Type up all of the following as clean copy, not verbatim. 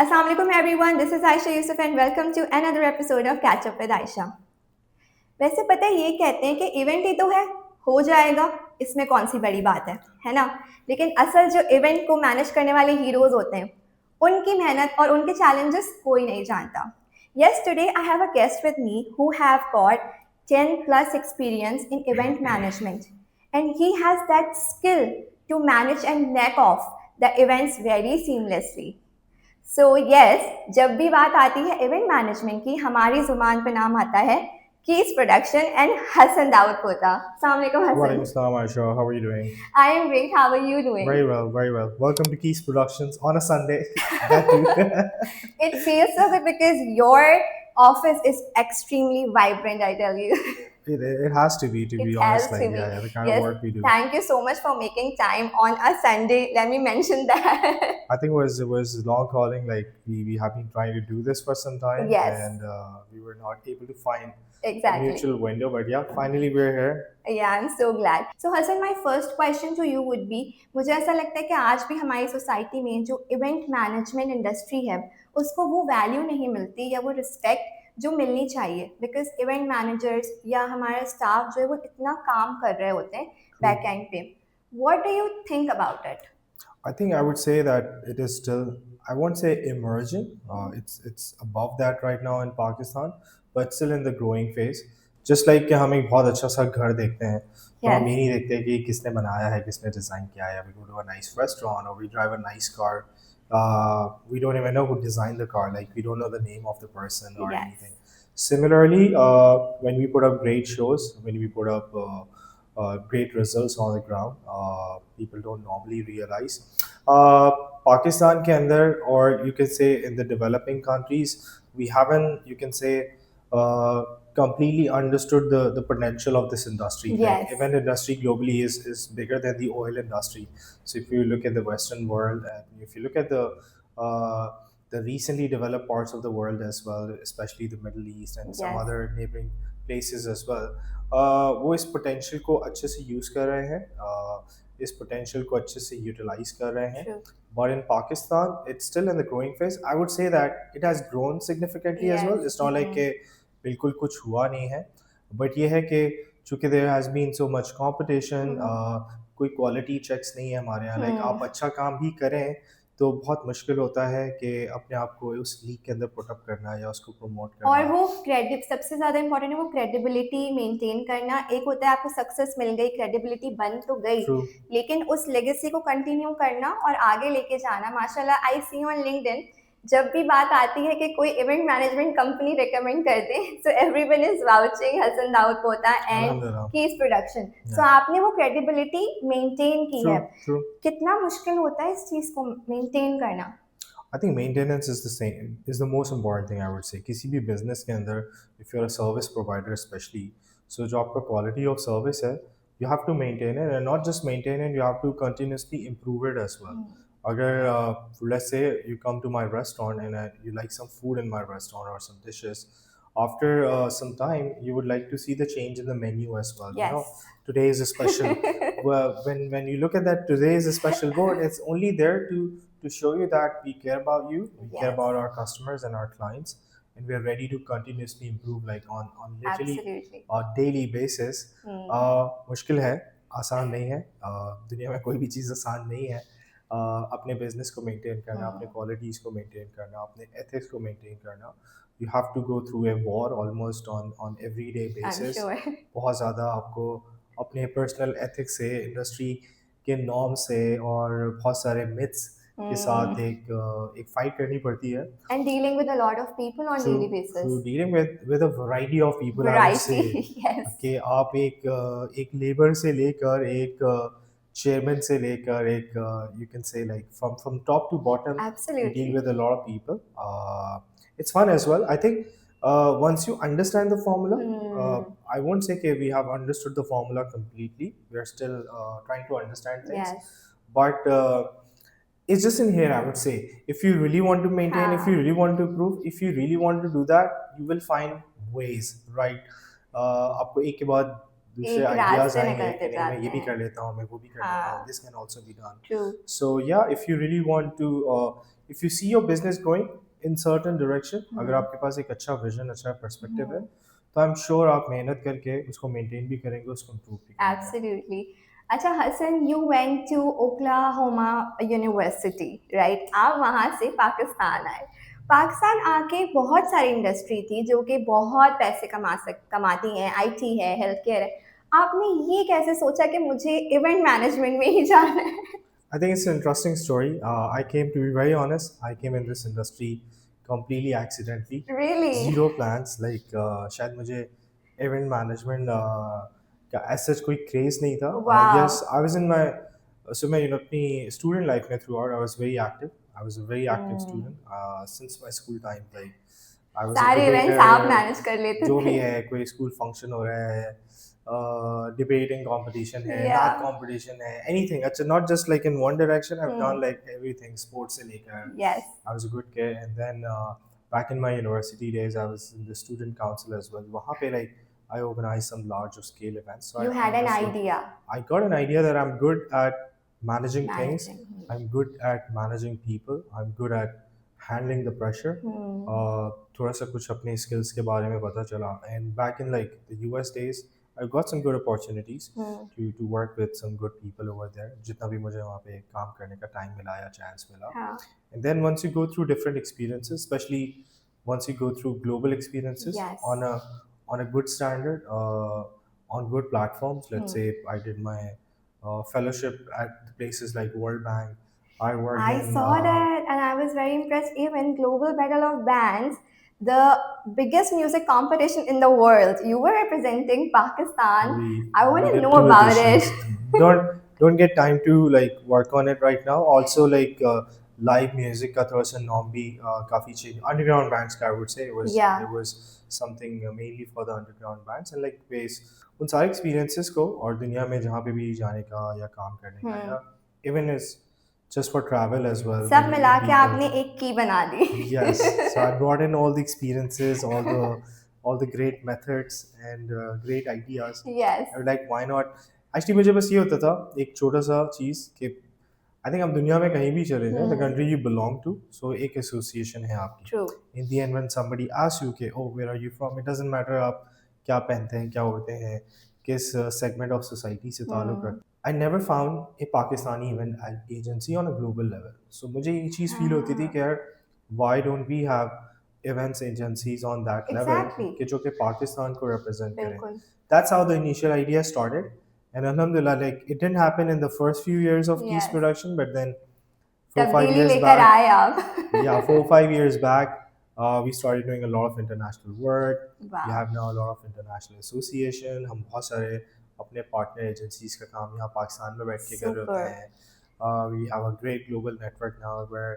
Assalamu alaikum everyone, this is Aisha Yusuf and welcome to another episode of Catch Up with Aisha. वैसे पता है ये कहते हैं कि इवेंट ही तो है, हो जाएगा, इसमें कौन सी बड़ी बात है ना? लेकिन असल जो इवेंट को मैनेज करने वाले हीरोज होते हैं, उनकी मेहनत और उनके चैलेंजेस कोई नहीं जानता. Yes, today I have a guest with me who have got 10 plus experience in event management and he has that skill to manage and neck off the events very seamlessly. So yes, जब भी बात आती है event management की, हमारी जुबान पे नाम आता है keys production and Hasan Dawood Pota. अस्सलाम वालेकुम Walaikum Hasan. Assalam, Aisha. How are you doing? I am great, how are you doing? Very well, very well. Welcome to Keys Productions on a Sunday. That too. It feels so good because your office is extremely vibrant, I tell you. It has to be It honest. has Like, to be. yeah, the kind Yes, of work we do. thank you so much for making time on a Sunday. Let me mention that. I think it was long calling. Like we have been trying to do this for some time, Yes. and we were not able to find a Exactly. mutual window. But yeah, finally we're here. Yeah, I'm so glad. So Hassan, my first question to you would be, मुझे ऐसा लगता है कि आज भी हमारी society में जो इवेंट मैनेजमेंट इंडस्ट्री है उसको वो वैल्यू नहीं मिलती या वो रिस्पेक्ट जो मिलनी चाहिए, बिकॉज इवेंट मैनेजर्स या हमारा स्टाफ जो है वो इतना काम कर रहे होते हैं बैक एंड पे. What do you think about it? I think I would say that it is still, I won't say emerging. It's above that right now in Pakistan, but still in the growing phase. Just like कि हम एक बहुत अच्छा सा घर देखते हैं, तो हम ये नहीं देखते कि किसने बनाया है, किसने डिज़ाइन किया है. We go to a nice restaurant or we drive a nice car. We don't even know who designed the car. Like we don't know the name of the person or Yes. anything. Similarly, when we put up great shows, when we put up great results on the ground, people don't normally realize. Pakistan के अंदर, or you can say in the developing countries, we haven't, you can say, completely understood the potential of this industry. Yes. Like, event industry globally is bigger than the oil industry. So if you look at the Western world, and if you look at the recently developed parts of the world as well, especially the Middle East and some Yes. other neighboring places as well, वो इस potential को अच्छे से use कर रहे हैं, इस potential को अच्छे से यूटिलाइज कर रहे हैं. True. But in Pakistan, it's still in the growing phase. I would say that it has grown significantly as well. Yes. It's not like कि बिल्कुल कुछ हुआ नहीं है, but ये है कि चूँकि there has been so much competition, कोई क्वालिटी चेक्स नहीं है हमारे यहाँ. Like आप अच्छा काम भी करें तो बहुत मुश्किल होता है कि अपने आप को उस लीग के अंदर पुटअप करना या उसको प्रमोट करना. और वो क्रेडिट सबसे ज़्यादा इंपॉर्टेंट है, वो क्रेडिबिलिटी मेंटेन करना. एक होता है आपको सक्सेस मिल गई, क्रेडिबिलिटी बन तो गई, True. लेकिन उस लेगेसी को कंटिन्यू करना और आगे लेके जाना. माशाल्लाह, आई सी ऑन लिंक्डइन जब भी बात आती है कि कोई इवेंट मैनेजमेंट कंपनी रिकमेंड करते हैं, so everyone is vouching Hasan Dawood पोता एंड Alhamdulillah. कीस प्रोडक्शन. So Yeah. आपने वो क्रेडिबिलिटी मेंटेन की है. True, true. कितना मुश्किल होता है इस चीज़ को मेंटेन करना? I think maintenance is the same, is the most important thing I would say. किसी भी business के अंदर, if you're a service provider especially, so जो आपका quality of service है, you have to maintain it, and not just maintain it, you have to continuously improve it as well. अगर let's say you come to my restaurant and you like some food in my restaurant or some dishes, after some time you would like to see the change in the menu as well. Yes. You know, today is a special. Well, when you look at that, today is a special board. It's only there to show you that we care about you, we care Yes. about our customers and our clients, and we are ready to continuously improve, like on literally Absolutely. a daily basis. मुश्किल है, आसान नहीं है. दुनिया में कोई भी चीज़ आसान नहीं है. अपने बिजनेस को मेंटेन करना, अपने क्वालिटीज़ को मेंटेन करना, अपने एथिक्स को मेंटेन करना, you have to go through a war almost on everyday I'm basis. sure. बहुत ज़्यादा आपको अपने पर्सनल एथिक्स से, इंडस्ट्री के नॉर्म से और बहुत सारे मिथ्स के साथ एक फाइट करनी पड़ती है. And dealing with a lot of people on daily basis. Through dealing with a variety of people, I would say. Variety, yes. कि आप एक लेबर से लेकर एक chairman से लेकर एक you can say like from top to bottom, you Absolutely. deal with a lot of people. It's fun as well. I think once you understand the formula, I won't say that we have understood the formula completely. We are still trying to understand things. Yes. But it's just in here, I would say. If you really want to maintain, if you really want to improve, if you really want to do that, you will find ways, right? आपको एक के बाद दूसरे एक ideas रास्ते आएंगे निकलते कि नहीं मैं जाते ये भी हैं। कर लेता हूँ, मैं वो भी कर लेता हूँ, हाँ, this can also be done. True. So yeah, if you really want to, if you see your business going in certain direction, अगर हम्म, आपके पास एक अच्छा विजन, अच्छा पर्सपेक्टिव है, तो आई एम श्योर आप मेहनत करके उसको मेंटेन भी करेंगे, उसको इम्प्रूव भी करेंगे. एब्सोल्युटली। अच्छा Hasan, you went to Oklahoma university, right? आप वहाँ से पाकिस्तान आए। पाकिस्तान आके बहुत सारी इंडस्ट्री थी जो कि बहुत पैसे कमाती हैं, आईटी है, हेल्थ केयर है। आपने ये कैसे सोचा कि मुझे इवेंट मैनेजमेंट में ही जाना है? I think it's an interesting story. I came, to be very honest, I came in this industry completely accidentally. Really? Zero plans. Like शायद मुझे event management का as such कोई craze नहीं था. Wow, Yes, I was in my, so मैं अपनी student life में throughout I was very active. I was a very active student since my school time. Like I was a सारे events आप debater. Manage कर लेते जो भी थे? है, कोई स्कूल फंक्शन हो रहा है, डिबेटिंग कंपटीशन है, या, मैथ कंपटीशन है, एनीथिंग. अच्छा, not just like in one direction, I have done hmm, like everything, sports से लेकर. Yes, I was a good kid. And then back in my university days, I was in the student council as well. वहाँ पे like I organized some large scale events. So you I had an understood, idea I got an idea that I'm good at managing things. Managing. I'm good at managing people. I'm good at handling the pressure. हम्म, थोड़ा सा कुछ अपने skills के बारे में पता चला. And back in like the US days, I got some good opportunities hmm, to work with some good people over there. जितना भी मुझे वहाँ पे काम करने का time मिला या chance मिला. हाँ, And then once you go through different experiences, especially once you go through global experiences yes, on a good standard, on good platforms. Let's say I did my fellowship at places like World Bank. I worked I in saw that and I was very impressed. Even Global Battle of Bands, the biggest music competition in the world, you were representing Pakistan. I want we to did know two about it. editions. Don't get time to like work on it right now. Also like live music का थोड़ा सा norm भी काफी change. Underground bands का I would say Yeah. it was something mainly for the underground bands. And like base उन सारे experiences को और दुनिया में जहाँ पे भी जाने का या काम करने का या even is just for travel as well, सब meeting मिला new के people. आपने एक की बना दी। Yes, so I brought in all the experiences, all the great methods and great ideas. Yes, I was like, why not? Actually, मुझे बस ये होता था एक छोटा सा चीज़ कि I think हम दुनिया में कहीं भी चले जाएं, the country you belong to, so एक association है आपकी. true. In the end, when somebody asks you कि oh where are you from, it doesn't matter आप क्या पहनते हैं, क्या उड़ते हैं, किस segment of society से ताल्लुक रखते हैं. I never found a Pakistani event agency on a global level. So मुझे ये चीज़ feel होती थी कि यार why don't we have events agencies on that level Exactly. कि जो कि पाकिस्तान को represent करें. बिल्कुल। That's how the initial idea started. And alhamdulillah, like it didn't happen in the first few years of Keys Yes. production, but then 4-5 तब्दीली years लेकर back, आए आप। yeah, 4-5 years back, we started doing a lot of international work. Wow. We have now a lot of international association. हम बहुत सारे अपने partner agencies का काम यहाँ पाकिस्तान में बैठ के कर रहे होते Super. हैं. We have a great global network now where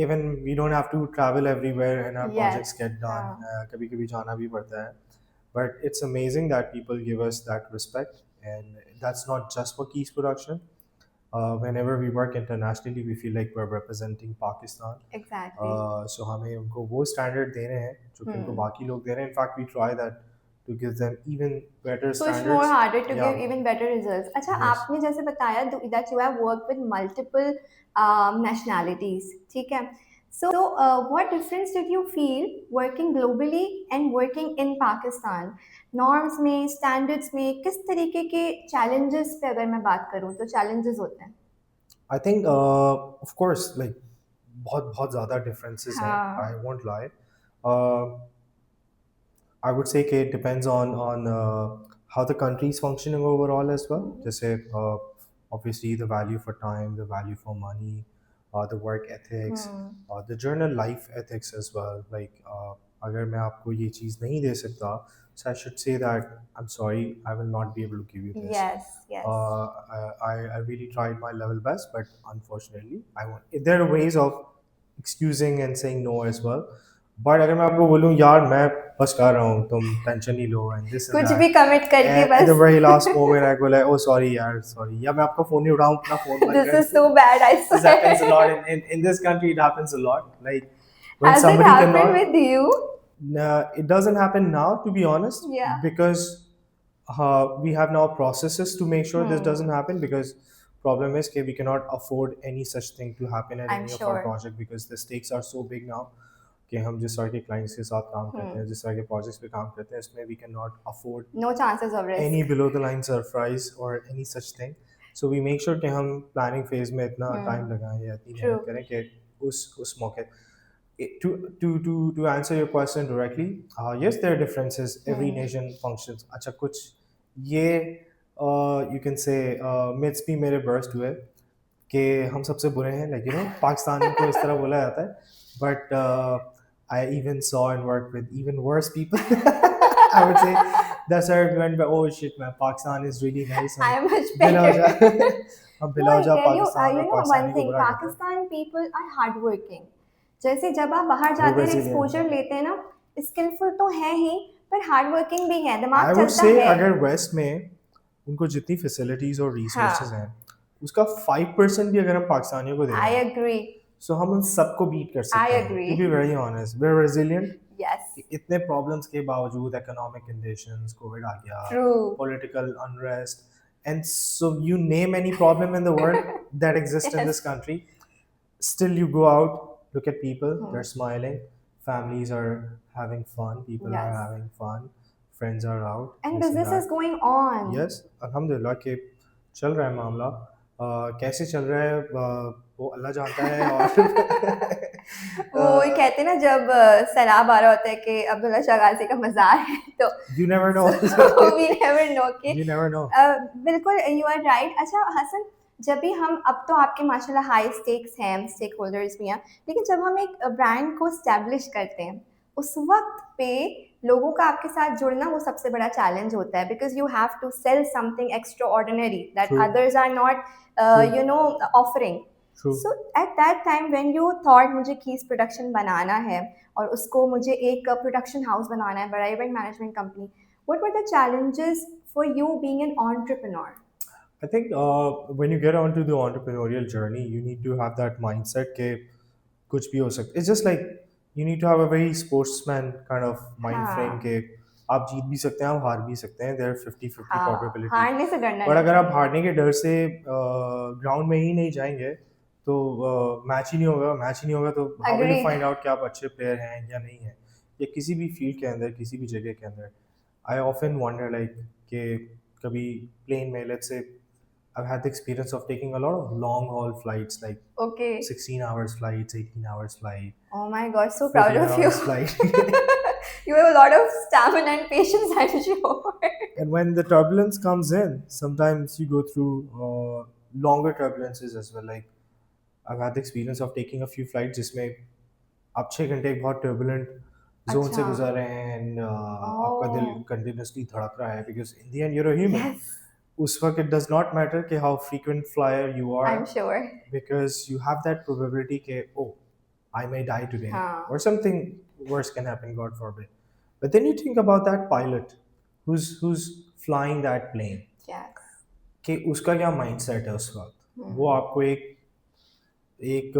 even we don't have to travel everywhere and our Yes. projects get done. हाँ. कभी-कभी जाना भी पड़ता है. But it's amazing that people give us that respect, and that's not just for Keys production. Whenever we work internationally, we feel like we're representing Pakistan. Exactly. So हमें उनको वो standard दे रहे हैं जो कि उनको बाकी लोग दे रहे हैं. In fact, we try that to give them even better Push standards. more harder to Yeah. give even better results. अच्छा, Yes. आपने जैसे बताया that you have worked with multiple nationalities, ठीक है? So, what difference did you feel working globally and working in Pakistan? Norms में, standards में, किस तरीके के challenges पे अगर मैं बात करूँ तो challenges होते हैं? I think, of course, like बहुत बहुत ज़्यादा differences हैं. हाँ. I won't lie. I would say कि it depends on how the country is functioning overall as well. जैसे obviously the value for time, the value for money, the work ethics, the journal life ethics as well. Like अगर मैं आपको ये चीज़ नहीं दे सकता, so I should say that I'm sorry, I will not be able to give you this. Yes, yes. I really tried my level best, but unfortunately, I won't. There are ways of excusing and saying no as well. But अगर मैं आपको बोलूँ यार मैं बस कर रहा हूँ, तुम टेंशन नहीं लो and this and कुछ that. भी commit करके And at the बस। very last moment I go like, oh sorry यार, sorry. या मैं आपका phone नहीं उठाऊँ, अपना phone बंद This कर is so bad, I This happens a swear. lot in this country. It happens a lot. Like when Has it somebody happened cannot. with you? It doesn't happen now, to be honest. Yeah. Because we have now processes to make sure this doesn't Hmm. happen, because problem is that we cannot afford any such thing to happen at I'm any of our sure. project, because the stakes are so big now कि हम जिस तरह के clients के साथ काम करते Hmm. हैं, जिस तरह के प्रोजेक्ट्स पे काम करते हैं, इसमें we can not afford No chances of any risk. below the line surprise or any such thing. So we make sure कि हम planning phase में इतना Hmm. time लगाएं या इतनी मेहनत True. करें कि उस मौके to answer your question directly, yes, there are differences. Every Hmm. nation functions. अच्छा कुछ ये you can say myths भी मेरे burst हुए कि हम सबसे बुरे हैं, like पाकिस्तान को इस तरह बोला जाता है, but I even saw and worked with even worse people. I would say that's our argument, but oh shit man, Pakistan is really nice. I am much बिलौजा better. हम No, I बिलौजा tell you, Pakistan और one Pakistani को thing, बुरा कहते हैं. Pakistan people are hardworking. जैसे जब आप बाहर वो जाते हैं Brazilian. एक्सपोजर लेते हैं ना, स्किलफुल तो है ही, पर हार्ड वर्किंग भी है, दिमाग I would चलता say है. अगर वेस्ट में उनको जितनी फैसिलिटीज और रिसोर्सेज हाँ, हैं, उसका 5% भी अगर हम पाकिस्तानियों को दे I दें, agree. सो हम उन सबको बीट कर I सकते हैं. agree. To be very honest, we are resilient. Yes. इतने प्रॉब्लम्स के बावजूद, इकोनॉमिक कंडीशंस, कोविड आ गया, True. Political unrest, and so you name any problem in the world that exists in Yes. this country, still you go out, look at people, Hmm. they're smiling, families are having fun, people are Yes. having fun, friends are out, And this and business is that. going on. Yes, अल्हम्दुलिल्लाह कि चल रहा है मामला. कैसे चल रहा है वो अल्लाह जानता है. और वो कहते हैं ना जब सैलाब आ रहा होता है कि अब्दुल्ला शाह गाजी का मज़ार है, तो you never know. we never know कि यू नेवर नो. बिल्कुल यू आर राइट. अच्छा हसन, जब भी हम, अब तो आपके माशाल्लाह हाई स्टेक्स हैं, स्टेक होल्डर्स भी हैं, लेकिन जब हम एक ब्रांड को स्टैब्लिश करते हैं, उस वक्त पे लोगों का आपके साथ जुड़ना वो सबसे बड़ा चैलेंज होता है, because you have to sell something extraordinary that True. Others are not True. Offering. True. So at that time when you thought मुझे कीज प्रोडक्शन बनाना है और उसको मुझे एक प्रोडक्शन हाउस बनाना है, बड़ा event management company, what were the challenges for you being an entrepreneur? I think when you get onto the entrepreneurial journey, you need to have that mindset कि कुछ भी हो सकता. It's just like you need to have a very sportsman kind of mind frame हाँ कि आप जीत भी सकते हैं, आप हार भी सकते हैं. There are 50-50 हाँ, probability. हारने से डरना बट नहीं अगर आप चाहिए. हारने के डर से ग्राउंड में ही नहीं जाएंगे, तो मैच ही नहीं होगा. मैच ही नहीं होगा तो how will you Agreed. Find out कि आप अच्छे प्लेयर हैं या नहीं हैं, या किसी भी फील्ड के अंदर, किसी भी जगह के अंदर. आई ऑफन वंडर लाइक कि कभी प्लेन में, let's say I've had the experience of taking a lot of long haul flights, like Okay. 16 hours flights, 18 hours flight, Oh my God, so proud 14 of you. hours flight. You have a lot of stamina and patience, I'm sure. And when the turbulence comes in, sometimes you go through longer turbulences as well. Like I've had the experience of taking a few flights जिसमें आप 6 घंटे एक बहुत turbulent zone से अच्छा. गुजर रहे हैं, and आपका दिल Oh. continuously धड़क रहा है, because in the end you're a human. Yes, उस वक्त it does not matter कि how frequent flyer you are, I'm sure. because you have that probability कि oh, I may die today, हाँ. or something worse can happen, God forbid. But then you think about that pilot who's flying that plane, Yes. कि उसका क्या mindset है उस वक्त. वो आपको एक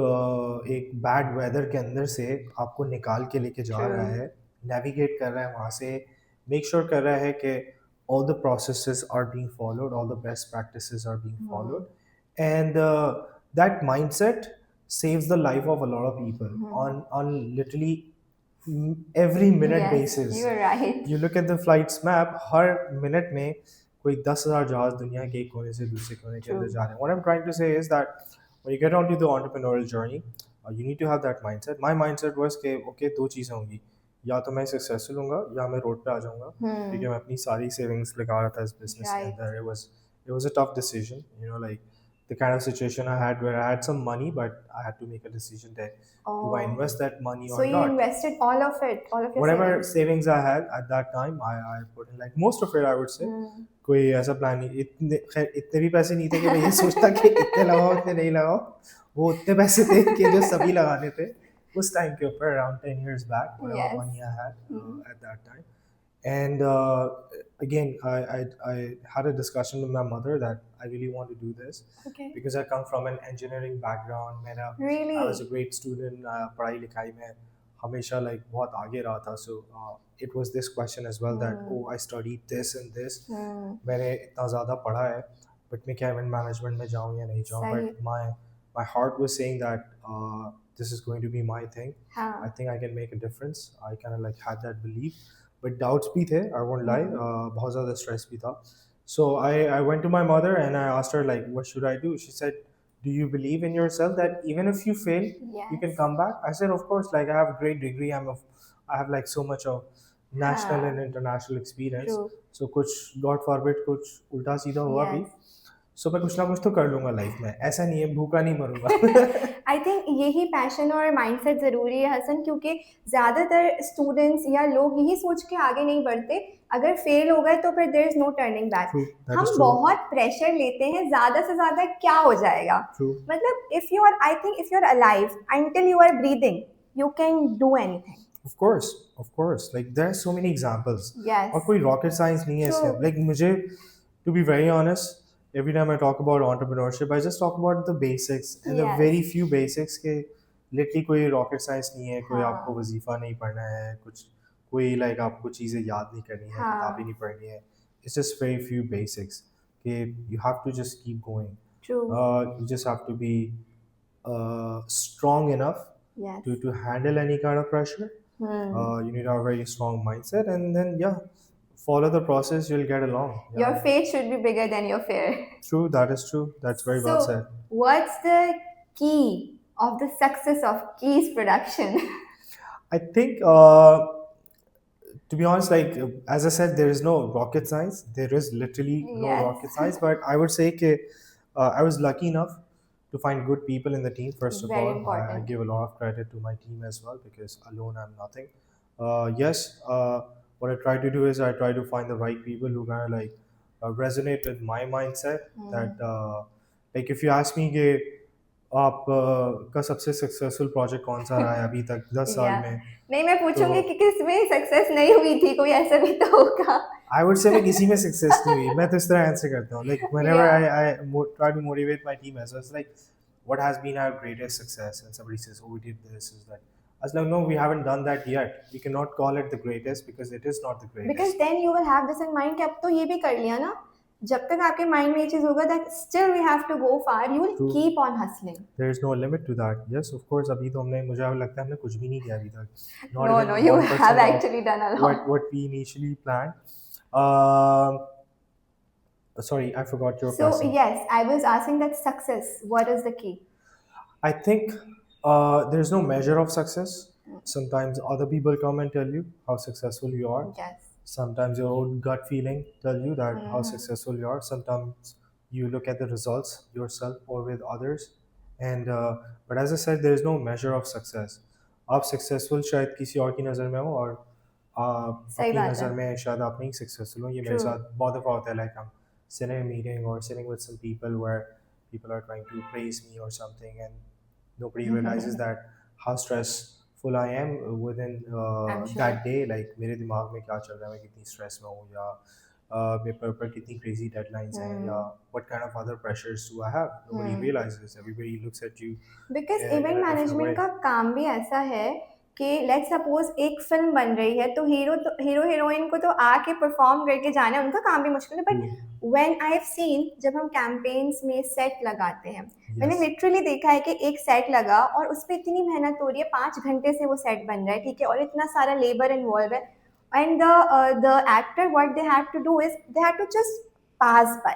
बैड वेदर के अंदर से आपको निकाल के लेके जा True. रहा है, नेविगेट कर रहा है वहाँ से, मेक श्योर कर रहा है कि all the processes are being followed, all the best practices are being followed, and that mindset saves the life of a lot of people on literally every minute Yes, basis. you're right. You look at the flights map, her minute में कोई 10,000 जहाज दुनिया के एक कोने से दूसरे कोने के अंदर True. जा रहे हैं. What I'm trying to say is that when you get onto the entrepreneurial journey, you need to have that mindset. My mindset was कि okay, दो चीज़ें होंगी, या तो मैं सक्सेसफुल होऊंगा या मैं रोड पे आ जाऊंगा, क्योंकि मैं अपनी सारी सेविंग्स लगा रहा था इस बिजनेस के Right. अंदर. It was a tough decision, like the kind of situation I had where I had some money, but I had to make a decision that do I Oh. invest that money So or you not. invested all of it, all of your Whatever savings. savings I had at that time, I put in, like most of it I would say. कोई ऐसा plan नहीं, इतने भी पैसे नहीं थे कि मैं ये सोचता कि इतने लगाओ इतने नहीं लगाओ. वो उतने पैसे थे कि जो सभी लगाने थे उस टाइम के ऊपर, around 10 years back, whatever Yes. money I had at that time. And again, I had a discussion with my mother that I really want to do this, Okay. because I come from an engineering background. I was Really? a great student. पढ़ाई लिखाई में हमेशा like बहुत आगे रहा था. So it was this question as well that oh I studied this and this. मैंने इतना ज़्यादा पढ़ा है but मैं क्या event management में जाऊँ या नहीं जाऊँ, सही but my heart was saying that this is going to be my thing. हाँ I think I can make a difference. I kind of like had that belief, but doubts भी थे. I won't lie. बहुत ज़्यादा stress भी था. So I went to my mother and I asked her like, what should I do? She said, do you believe in yourself that even if you fail, you can yes come back? I said, of course. Like I have a great degree. I have like so much of national हाँ and international experience. true So कुछ God forbid कुछ उल्टा सीधा हुआ भी, yes so मैं कुछ ना कुछ तो कर लूँगा लाइफ में. ऐसा नहीं है भूखा नहीं मरूंगा. आई थिंक यही पैशन और माइंडसेट ज़रूरी है हसन, क्योंकि ज़्यादातर स्टूडेंट्स या लोग यही सोच के आगे नहीं बढ़ते, अगर फेल हो गए तो फिर there is no turning back. True, that is हम true. बहुत प्रेशर लेते हैं ज़्यादा से ज़्यादा क्या हो जाएगा. True. मतलब if you are, I think if you are alive until you are breathing you can do anything. Of course. Like there are so many examples. Yes. और कोई rocket science नहीं है इसमें. True. Like मुझे, to be very honest, every time I talk about entrepreneurship, I just talk about the basics and the Yes. very few basics के literally कोई rocket science नहीं है, कोई हाँ. आपको वजीफा नहीं पढ़ना है, कुछ कोई like आपको चीज़ें याद नहीं करनी है, हाँ. किताबें नहीं पढ़नी है. It's just very few basics कि you have to just keep going. True. You just have to be strong enough Yes. to handle any kind of pressure. You need to have a very strong mindset, and then follow the process. You'll get along. Your faith should be bigger than your fear. True, that is true. That's very well So, said. what's the key of the success of Keys production? I think, to be honest, like as I said, there is no rocket science. There is literally no Yes. rocket science. But I would say that I was lucky enough to find good people in the team. First of Very all, I important. give a lot of credit to my team as well because alone I'm nothing. Yes, what I try to do is I try to find the right people who kind of like resonate with my mindset. That like if you ask me कि आप का सबसे successful project कौन सा रहा है अभी तक 10 साल Yeah. में, नहीं, मैं पूछूंगी तो कि किसमें सक्सेस नहीं हुई थी, कोई ऐसा भी तो होगा. आई वुड से मैं किसी में सक्सेस नहीं हुई. मैं तो इस तरह आंसर करता हूँ like whenever Yeah. I try to motivate my team as well. It's like what has been our greatest success, and somebody says oh we did this, is that I was like no, we haven't done that yet. We cannot call it the greatest because it is not the Because greatest. then you will have this in mind कि अब तो ये भी कर लिया ना. जब तक आपके माइंड में ये चीज होगा that still we have to go far, you will True. keep on hustling. There is no limit to that. Yes, of course. अभी तो हमने मुझे लगता है हमने कुछ भी नहीं किया अभी तक. Not No, even no, you 1% have of actually done a lot. what we initially planned. Um, sorry, I forgot your So question. yes, I was asking that success, what is the key? I think there's no measure of success. Sometimes other people come and tell you how successful you are. Yes. Sometimes your own gut feeling tell you that how successful you are. Sometimes you look at the results yourself or with others. And but as I said, there is no measure of success. आप successful शायद किसी और की नज़र में हो और आप सही अपनी बात है. नज़र में शायद आप नहीं successful हो. ये मेरे True. साथ बहुत दफ़ा होता है. Like I'm sitting in a meeting or sitting with some people where people are trying to praise me or something, and nobody realizes that how stressful I am within I'm sure. that day. Like मेरे दिमाग में क्या चल रहा है, मैं कितनी stress में हूँ, या पेपर पर कितनी crazy deadlines हैं, या what kind of other pressures do I have. Nobody realizes. Everybody looks at you. Because in a event different management way. का काम भी ऐसा है कि लेट सपोज एक फिल्म बन रही है तो हीरो हीरोइन को तो आके परफॉर्म करके जाना है, उनका काम भी मुश्किल है. But when I have seen, जब हम कैंपेन्स में सेट लगाते हैं, मैंने Yes. लिटरली देखा है कि एक सेट लगा और उस पर इतनी मेहनत हो रही है, 5 घंटे से वो सेट बन रहा है, ठीक है, और इतना सारा लेबर इन्वॉल्व है. And the actor what they have to do is they have to just pass by.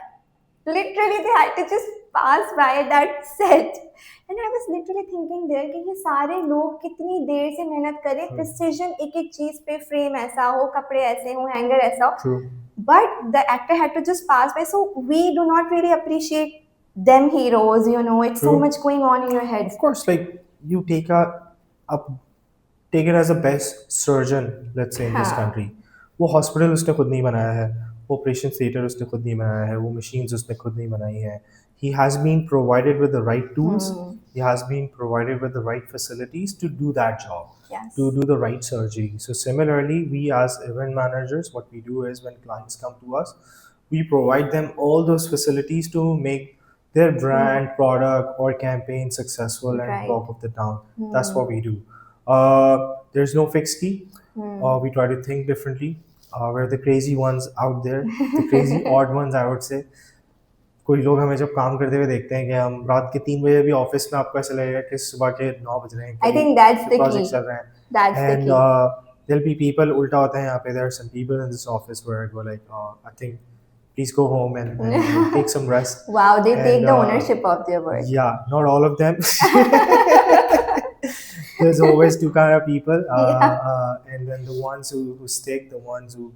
Literally, they had to just pass by that set. And I was literally thinking there कि ये सारे लोग कितनी देर से मेहनत करें, precision एक एक चीज पे, फ्रेम ऐसा हो, कपड़े ऐसे हो, हैंगर ऐसा हो. True. But the actor had to just pass by, so we do not really appreciate them heroes. You know, it's so True. much going on in your head. Of course, like you take it as a best surgeon, let's say in this हाँ. country. वो hospital उसने खुद नहीं बनाया है, वो operation theatre उसने खुद नहीं बनाया है, वो मशीन्स उसने खुद नहीं बनाई हैं. He has been provided with the right tools. He has been provided with the right facilities to do that job. Yes. To do the right surgery. So similarly, we as event managers, what we do is when clients come to us, we provide them all those facilities to make their brand, product, or campaign successful and Right. talk of the town. That's what we do. Uh, there's no fixed key. We try to think differently. We're the crazy ones out there, the crazy odd ones, I would say. कोई लोग हमें जब काम करते हुए देखते हैं कि हम रात के 3 बजे भी ऑफिस में, आपको ऐसा लगेगा कि सुबह के 9 बज रहे हैं, I कभी think that's the project key. चल रहे हैं. That's the And key. there'll be people उल्टा होता है यहाँ पे. There are some people in this office where I go like, I think please go home and take some rest. Wow, they take And, the ownership of their work. Yeah, not all of them. There's always two kind of people, and then the ones who stick, the ones who,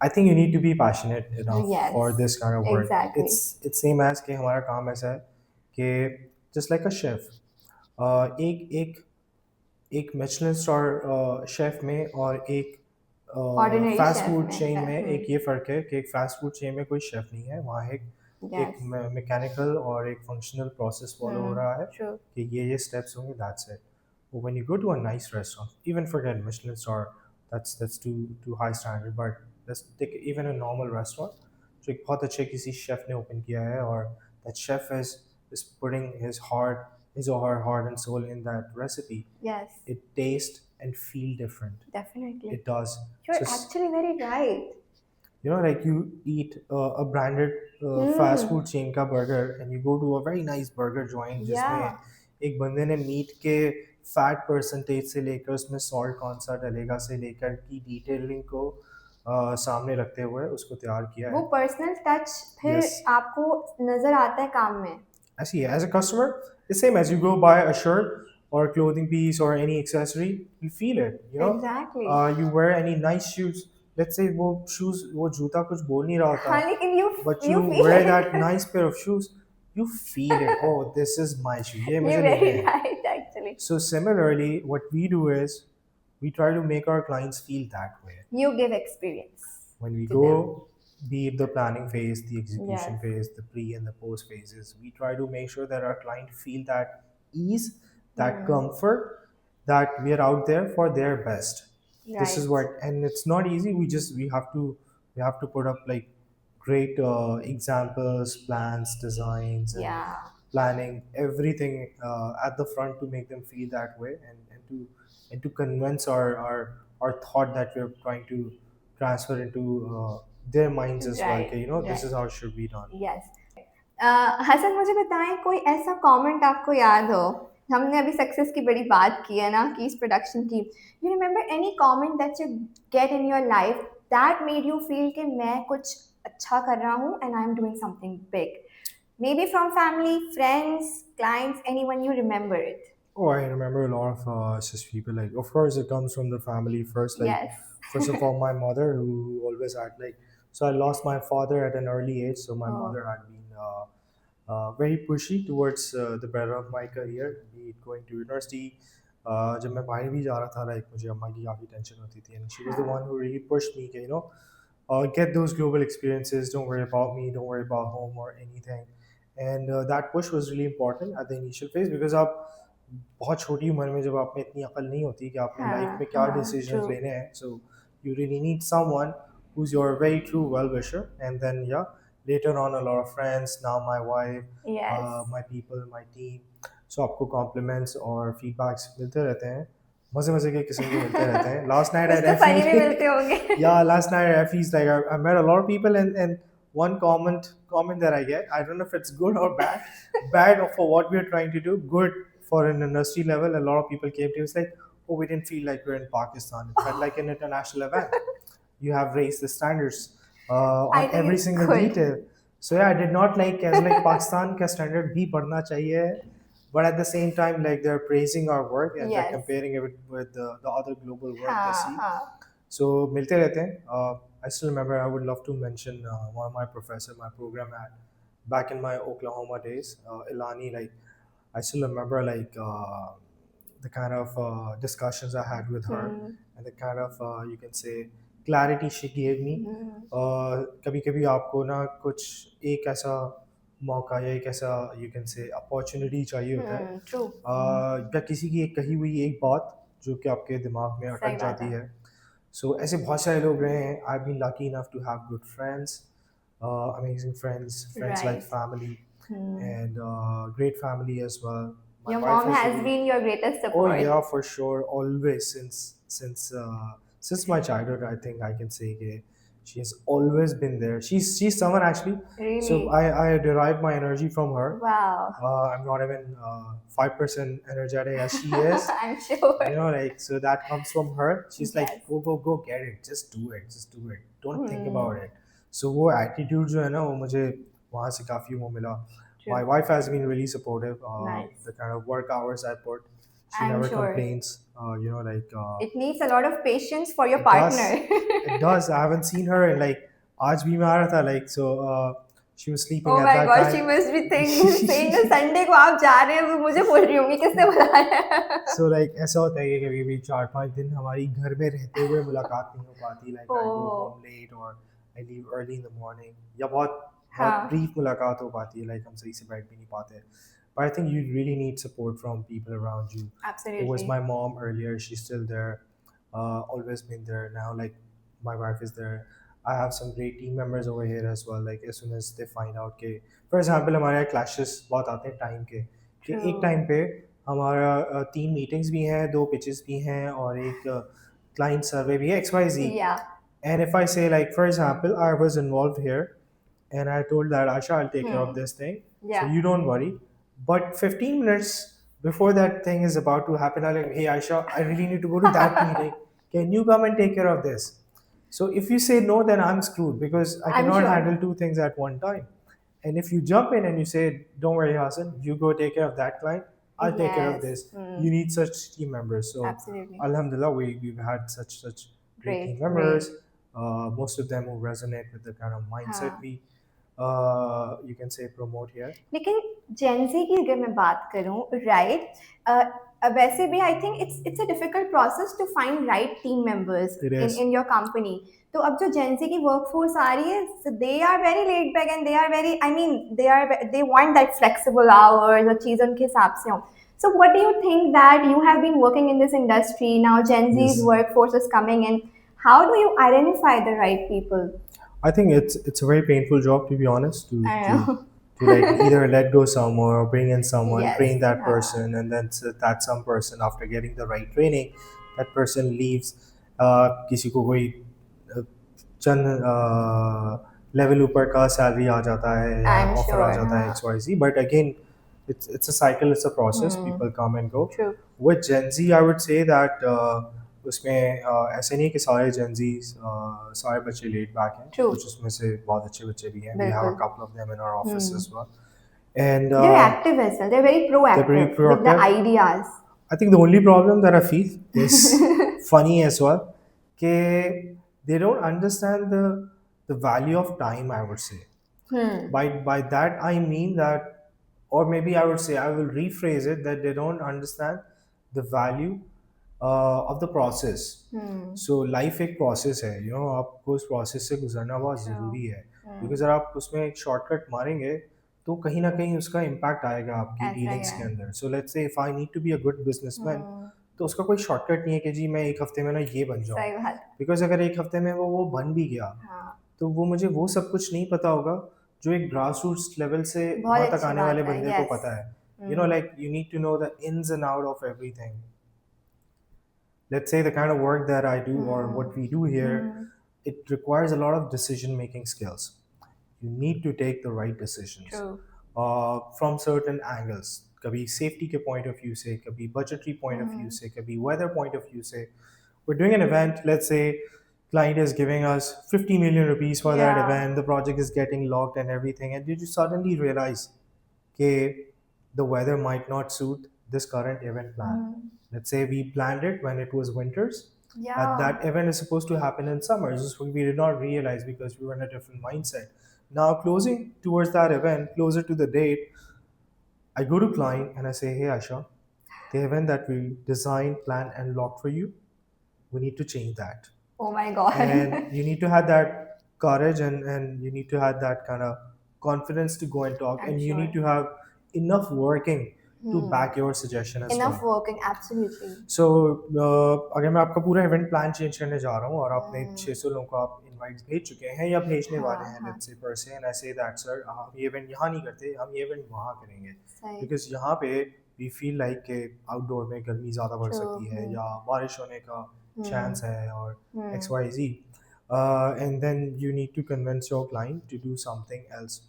I think you need to be passionate enough Yes, for this kind of work. exactly. It's same as कि हमारा काम ऐसा है कि just like a chef, एक एक एक Michelin star chef में और एक Ordinary फास्ट chef फूड में, चेन में एक ये फ़र्क है कि एक फास्ट फूड चेन में कोई शेफ नहीं है, वहाँ एक Yes. मैकेनिकल और एक फंक्शनल प्रोसेस फॉलो हो रहा है True. कि ये स्टेप्स होंगे, that's it. But when you go to a nice restaurant, even forget Michelin star, that's too high standard. But let's take even a normal restaurant. जो एक बहुत अच्छे किसी शेफ ने ओपन किया है और that chef is putting his or her heart and soul in that recipe. Yes, It tastes and feel different. definitely. It does. You're So actually very right. you know, like you eat a branded fast food chain का burger and you go to a very nice burger joint Yeah. जिसमें एक बंदे ने meet के fat percentage से लेकर उसमें salt कौन सा डलेगा से लेकर की डिटेलिंग को सामने रखते हुए उसको तैयार किया वो है. पर्सनल टच फिर Yes. आपको नजर आता है काम में. Actually, as a customer, the same as you go buy a shirt or a clothing piece or any accessory, you feel it. You know, Exactly. You wear any nice shoes. Let's say वो जूता कुछ बोल नहीं रहा होता. हाँ, लेकिन But you you feel wear it. that nice pair of shoes, you feel it. Oh, this is my shoe. ये मुझे You're लेने very हैं. right actually. So similarly, what we do is we try to make our clients feel that way. You give experience. When we To go, be it the planning phase, the execution Yes. phase, the pre and the post phases, we try to make sure that our client feel that ease, that comfort, that we are out there for their best. This is Right. what, and it's not easy. We have to put up like great examples, plans, designs, and Yeah. planning everything at the front to make them feel that way, and to convince our thought that we're trying to transfer into their minds as well. Right, Okay, you know, this right. is how it should be done. Yes. Hasan मुझे बताएं कोई ऐसा comment आपको याद हो. हमने अभी success की बड़ी बात की है ना कि इस प्रोडक्शन की. You remember any comment that you get in your life that made you feel कि मैं कुछ अच्छा कर रहा हूँ and I am doing something big. Maybe from family, friends, clients, anyone you remember it. Oh, I remember a lot of just people like. Of course, it comes from the family first. Like, Yes. first of all, my mother who always had like. So I lost my father at an early age. So my Oh. mother had been very pushy towards the better of my career, be it going to university. जब मैं बाहर भी जा रहा था, like मुझे अम्मा की काफ़ी टेंशन होती थी, and she was the one who really pushed me, you know, get those global experiences. Don't worry about me. Don't worry about home or anything. And that push was really important at the initial phase because आप बहुत छोटी उम्र में जब आप में इतनी अकल नहीं होती कि आपने हाँ, लाइफ में क्या हाँ, डिसीजंस true. लेने हैं, so you really need someone who's your very true well-wisher. And then yeah, later on a lot of friends, now my wife, Yes. my people, my team. So आपको compliments और feedbacks मिलते रहते हैं, मज़े मज़े के किस्म के मिलते रहते हैं. Last night कुछ at तो funny भी FE, मिलते होंगे. yeah, last night at FE's like I met a lot of people, and one comment that I get, I don't know if it's good or bad. Bad for what we're trying to do, good for an industry level. A lot of people came to us like, oh, we didn't feel like we're in Pakistan. It felt like an international event. You have raised the standards I on think every it's single good. detail. So yeah, I did not like as like Pakistan ka standard bhi बढ़ना चाहिए, but at the same time like they're praising our work and they're Yes. comparing it with the other global work they हाँ, see. हाँ. So मिलते रहते हैं. I still remember. I would love to mention one of my professor, my program at back in my Oklahoma days, Ilani. Like I still remember like the kind of discussions I had with her and the kind of you can say clarity she gave me. कभी कभी आपको ना कुछ एक ऐसा मौका या एक ऐसा you can say opportunity चाहिए होता है, True. या किसी की एक कही हुई एक बात जो कि आपके दिमाग में सही अटक बात जाती है. है. So ऐसे बहुत सारे लोग रहे हैं. I've been lucky enough to have good friends, amazing friends like Right. family, and great family as well. My Your wife mom has really- been your greatest Oh support. yeah, for sure. Always since my childhood. I think I can say that she has always been there. She's someone actually. So Really? I derive my energy from her. Wow. I'm not even 5% energetic as she is. I'm sure. Like so that comes from her. She's Yes. like, go get it, just do it, don't think about Hmm. it. So वो attitude जो है ना वो मुझे वहाँ से काफ़ी वो मिला. My True. wife has been really supportive. Nice. The kind of work hours I put, she I'm never sure. complains. It needs a lot of patience for your It does. partner. It does. I haven't seen her in like आज भी मैं आ रहा था like so she was sleeping Oh at my that God, she time. must be saying the Sunday को आप जा रहे हैं वो मुझे बोल रही होंगी किसने बुलाया है? So like ऐसा होता है कि कभी कभी 4-5 दिन हमारी घर में रहते हुए मुलाकात नहीं हो पाती. Like I go Oh, home late or I leave early in the morning. या बहुत बहुत हाँ, brief मुलाकात हो पाती है. Like हम सही से बैठ भी नहीं पाते. But I think you really need support from people around you. It was my absolutely. mom earlier. She's still there. Always been there. Now like my wife is there. I have some great team members over here as well. Like as soon as they find out कि for example हमारे यहाँ clashes बहुत आते हैं time के कि एक True. Time पे हमारा 3 meetings भी हैं, 2 pitches भी हैं और एक client survey भी है XYZ. Yeah, And if I say like for example I was involved here and I told that Asha I'll take care of hmm, this thing, so yeah, you don't worry. But 15 minutes before that thing is about to happen, I'm like, hey Asha, I really need to go to that meeting. Can you come and take care of this? So if you say no, then I'm screwed because I I'm cannot sure. handle 2 things at one time. And if you jump in and you say, don't worry, Hassan, you go take care of that client, I'll take care of Yes, this. You need such team members. So absolutely. Alhamdulillah, we've had such great team Great, great. members. Most of them who resonate with the kind of mindset हाँ. we you can say promote here. लेकिन Gen Z की अगर मैं बात करूं right वैसे भी I think it's a difficult process to find right team members It in is. In your company तो अब जो जेंजी की वर्कफोर्स आ रही है they are very laid back and they are very I mean they want that flexible hours और चीज़ उनके हिसाब से हो so what do you think that you have been working in this industry now gen z's Yes. workforce is coming in how do you identify the right people? I think it's a very painful job to be honest to I to know. to like either let go someone or bring in someone, Yes, train that हाँ. person, and then that some person after getting the right training, that person leaves. किसी को कोई uh, चंद level ऊपर का salary आ जाता है या I'm offer uh sure, जाता है हाँ. XYZ. But again, it's a cycle, it's a process. Hmm. People come and go. True. With Gen Z, I would say that उसमें ऐसे नहीं कि सारे Gen Z सारे बच्चे laid back हैं. True. कुछ उसमें से बहुत अच्छे बच्चे भी हैं. We have a बिल्कुल. couple of them in our office as well. And They're active as well. They're very they're pretty proactive with the proactive. ideas. I think the only problem that I feel is funny as well. कि they don't understand the value of time, I would say. By that I mean that, or maybe I would say I will rephrase it that they don't understand the value of the process. So life एक process है, आपको उस process से गुजरना बहुत True. ज़रूरी है क्योंकि अगर आप उसमें एक shortcut मारेंगे तो कहीं ना कहीं उसका impact आएगा आपकी ऐसा dealings ही के है. अंदर. So let's say if I need to be a good businessman, तो उसका कोई shortcut नहीं है कि जी मैं एक हफ्ते में ना ये बन जाऊँ. सही बात. बिकॉज अगर एक हफ्ते में वो बन भी गया हाँ. तो वो मुझे वो सब कुछ नहीं पता होगा जो एक ग्रास रूट्स लेवल से बहुत वहाँ तक अच्छी आने बात वाले है. बंदे को Yes. पता है. Like you need to know the ins and out of everything. Let's say the kind of work that I do or what we do here, it requires a lot of decision making skills. You need to take the right decisions True. from certain angles. कभी safety के point of view से, कभी budgetary point of view से, कभी weather point of view से. We're doing an event, let's say client is giving us 50 million rupees for that Yeah. event, the project is getting locked and everything, and you just suddenly realize that the weather might not suit this current event plan. Let's say we planned it when it was winters. Yeah. That event is supposed to happen in summers. This we did not realize because we were in a different mindset. Now, closing towards that event, closer to the date, I go to client and I say, hey, Asha, the event that we designed, planned, and locked for you, we need to change that. Oh my God. And you need to have that courage and you need to have that kind of confidence to go and talk. I'm And you sure. need to have enough working to back your suggestion as Enough well. working, absolutely. So, अगर मैं आपका पूरा event plan change करने जा रहा हूँ और आपने 600 लोगों को आप इनवाइट्स भेज चुके हैं या भेजने वाले हैं, लेट्स से पर से, and I say that sir हम ये इवेंट यहाँ नहीं करते, हम ये इवेंट वहाँ करेंगे सही. बिकॉज यहाँ पे वी फील लाइक के आउटडोर में गर्मी ज़्यादा बढ़ True. सकती है या बारिश होने का chance hai or Hmm. XYZ. And then you need to convince your client to do something else.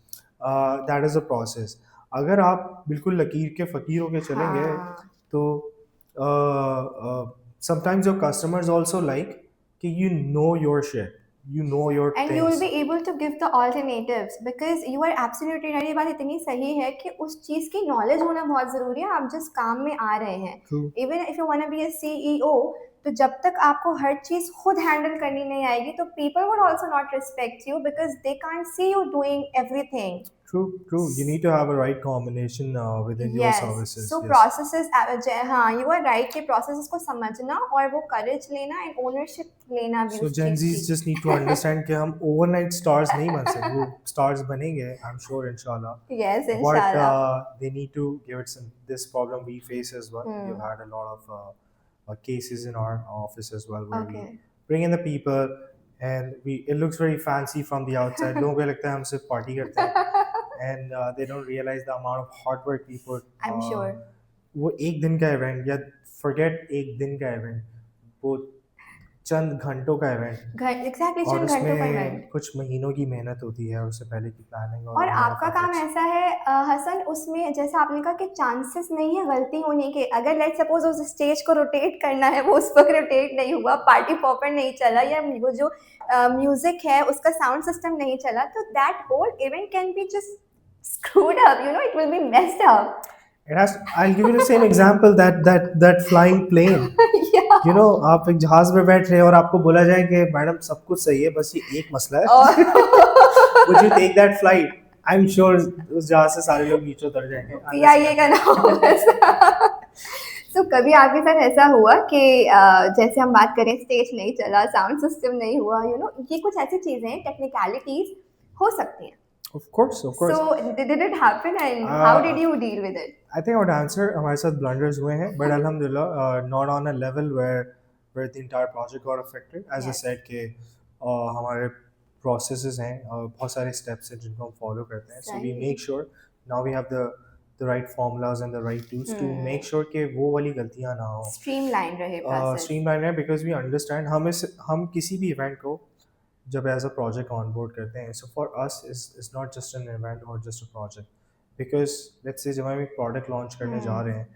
That is a process. अगर आप बिल्कुल लकीर के फ़कीर होके चलेंगे हाँ. तो sometimes your customers also like कि you know your shit, you know your And you will things. be able to give the alternatives because you are absolutely right. ये बात इतनी सही है कि उस चीज़ की नॉलेज होना बहुत ज़रूरी है आप जिस काम में आ रहे हैं. True. Even if you want to be a CEO तो जब तक आपको हर चीज़ खुद हैंडल करनी नहीं आएगी तो people would also not respect you because they can't see you doing everything. True, true. You need to have a right combination within your Yes, services. so Yes. processes हाँ you are right कि processes को समझना और वो courage लेना and ownership लेना भी So उस Gen चीज़ Zs की. just need to understand कि हम overnight stars नहीं बन सकते. वो stars बनेंगे, I'm sure, inshallah. Yes, But inshallah. they need to give it some. This problem we face as well. Hmm. We've had a lot of cases in our office as well where we Okay. bring in the people and it looks very fancy from the outside. लोगों को लगता है हम सिर्फ party करते हैं. And they don't realize the amount of hard work we put. I'm sure. वो एक दिन का इवेंट या forget एक दिन का इवेंट, वो चंद घंटों का इवेंट एग्जैक्टली और चंद घंटों का उसमें इवेंट. कुछ महीनों की मेहनत होती है उससे पहले की प्लानिंग और आपका काम efforts. ऐसा है हसन उसमें जैसा आपने कहा कि चांसेस नहीं है गलती होने के. अगर लेट सपोज उस स्टेज को रोटेट करना है वो उस वक्त रोटेट नहीं हुआ पार्टी पॉपर नहीं चला या वो जो म्यूजिक है उसका साउंड सिस्टम नहीं चला तो that whole event can be just screwed up, you know, it will be messed up. I'll give you the same example that flying plane. Yeah. You know, आप एक जहाज में बैठ रहे हैं और आपको बोला जाए कि मैडम सब कुछ सही है बस ये एक मसला है. Would you take that flight? I'm sure उस जहाज से सारे लोग नीचे उतर जाएंगे. पियाइएगा ना होगा. तो कभी आपके साथ ऐसा हुआ कि जैसे हम बात करें स्टेज नहीं चला साउंड सिस्टम नहीं हुआ यू नो ये कुछ ऐसी चीज़ें हैं टेक्निकलिटीज हो सकती हैं. Of course, of course. So did it happen and how did you deal with it? I think I would answer हमारे साथ blunders हुए हैं but alhamdulillah not on a level where the entire project got affected. As I Yes. said कि हमारे processes हैं बहुत सारे steps हैं जिनको हम follow करते हैं. So we Right. make sure now we have the right formulas and the right tools to make sure कि वो वाली गलतियाँ ना हो. Streamline रहे process. Streamline है because we understand हम किसी भी event को जब as a project on board करते हैं so for us is not just an event और just a project because let's say जब हम एक प्रोडक्ट लॉन्च करने जा रहे हैं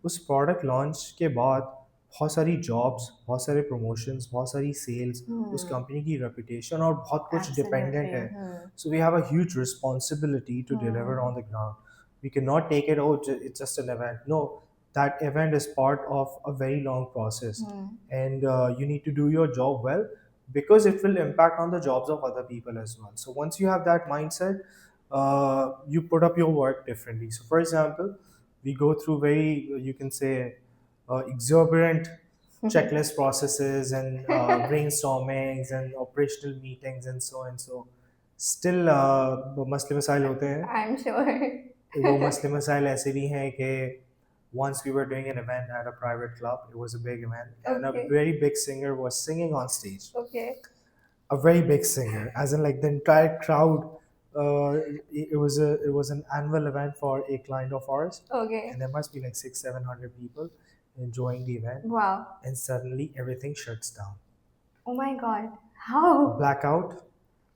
उस प्रोडक्ट लॉन्च के बाद बहुत सारी जॉब्स बहुत सारे प्रमोशंस बहुत सारी सेल्स उस कंपनी की रेपुटेशन और बहुत कुछ डिपेंडेंट है. So we have a huge responsibility to deliver on the ground. We can not take it out it's just an event. नो, that event is part of a very long process and you need to do your job well because it will impact on the jobs of other people as well. So once you have that mindset, you put up your work differently. So for example, we go through very, you can say, exorbitant checklist processes and brainstormings and operational meetings and so and so. Still, वो मसले मसाइल होते हैं. I'm sure. वो मसले मसाइल ऐसे भी हैं कि once we were doing an event at a private club, it was a big event, and Okay. a very big singer was singing on stage. Okay. A very big singer, as in like the entire crowd. It was an annual event for a client of ours, Okay. and there must be like 600-700 people enjoying the event, Wow. and suddenly everything shuts down. Oh my God. How? Blackout.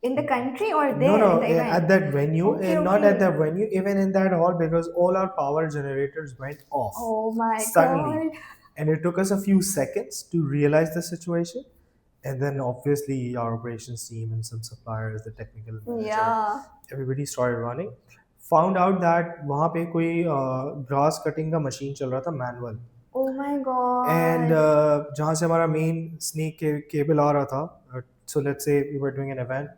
In the country or there No, in the event? at that venue, Okay, and not okay. at that venue, even in that hall, because all our power generators went off. Oh my Suddenly. God. And it took us a few seconds to realize the situation. And then obviously our operations team and some suppliers, the technical manager, Yeah. everybody started running. Found out that वहाँ पे कोई grass cutting का machine चल रहा था manual. Oh my God. And जहाँ से हमारा main snake cable आ रहा था. So let's say we were doing an event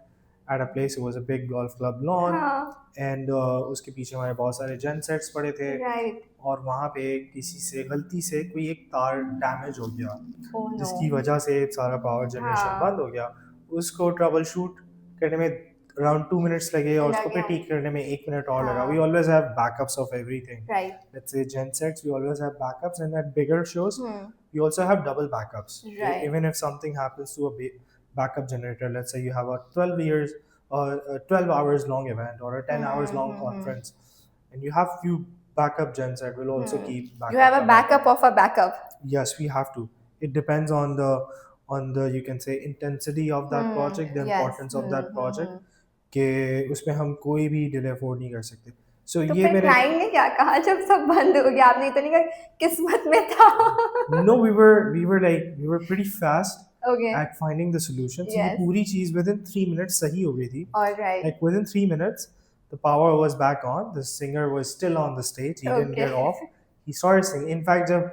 at a place. It was a big golf club lawn. हाँ. And उसके पीछे हमारे बहुत सारे gen sets पड़े थे. Right. और वहाँ पे किसी से गलती से कोई एक तार डैमेज हो गया Oh no. जिसकी वजह से सारा पावर जनरेशन हाँ. बंद हो गया. उसको ट्रबल शूट करने में around 2 minutes लगे और उसको लगे. फिर ठीक करने में 1 minute और लगा. हाँ. We always have backups of everything. Right. Let's say gen sets, we always have backups, and at bigger shows we also have double backups. Right. Even if something happens to a backup generator, let's say you have a 12 hours long event or a 10 hours long conference, and you have few backup gens that will also keep backup. You have a backup of a backup. Yes, we have to. It depends on on the, you can say, intensity of that project, the yes importance of that project, कि उसमें हम कोई भी delay afford नहीं कर सकते. So तो ये फिर मेरे क्लाइंट ने क्या कहा जब सब बंद हो गया? आपने तो नहीं कहा किस्मत में था? no, we were pretty fast okay at finding the solution. So ये यस पूरी चीज़ within 3 minutes सही हो गई थी. Alright Like within 3 minutes, the power was back on. The singer was still on the stage. He didn't okay get off. He started singing. In fact, जब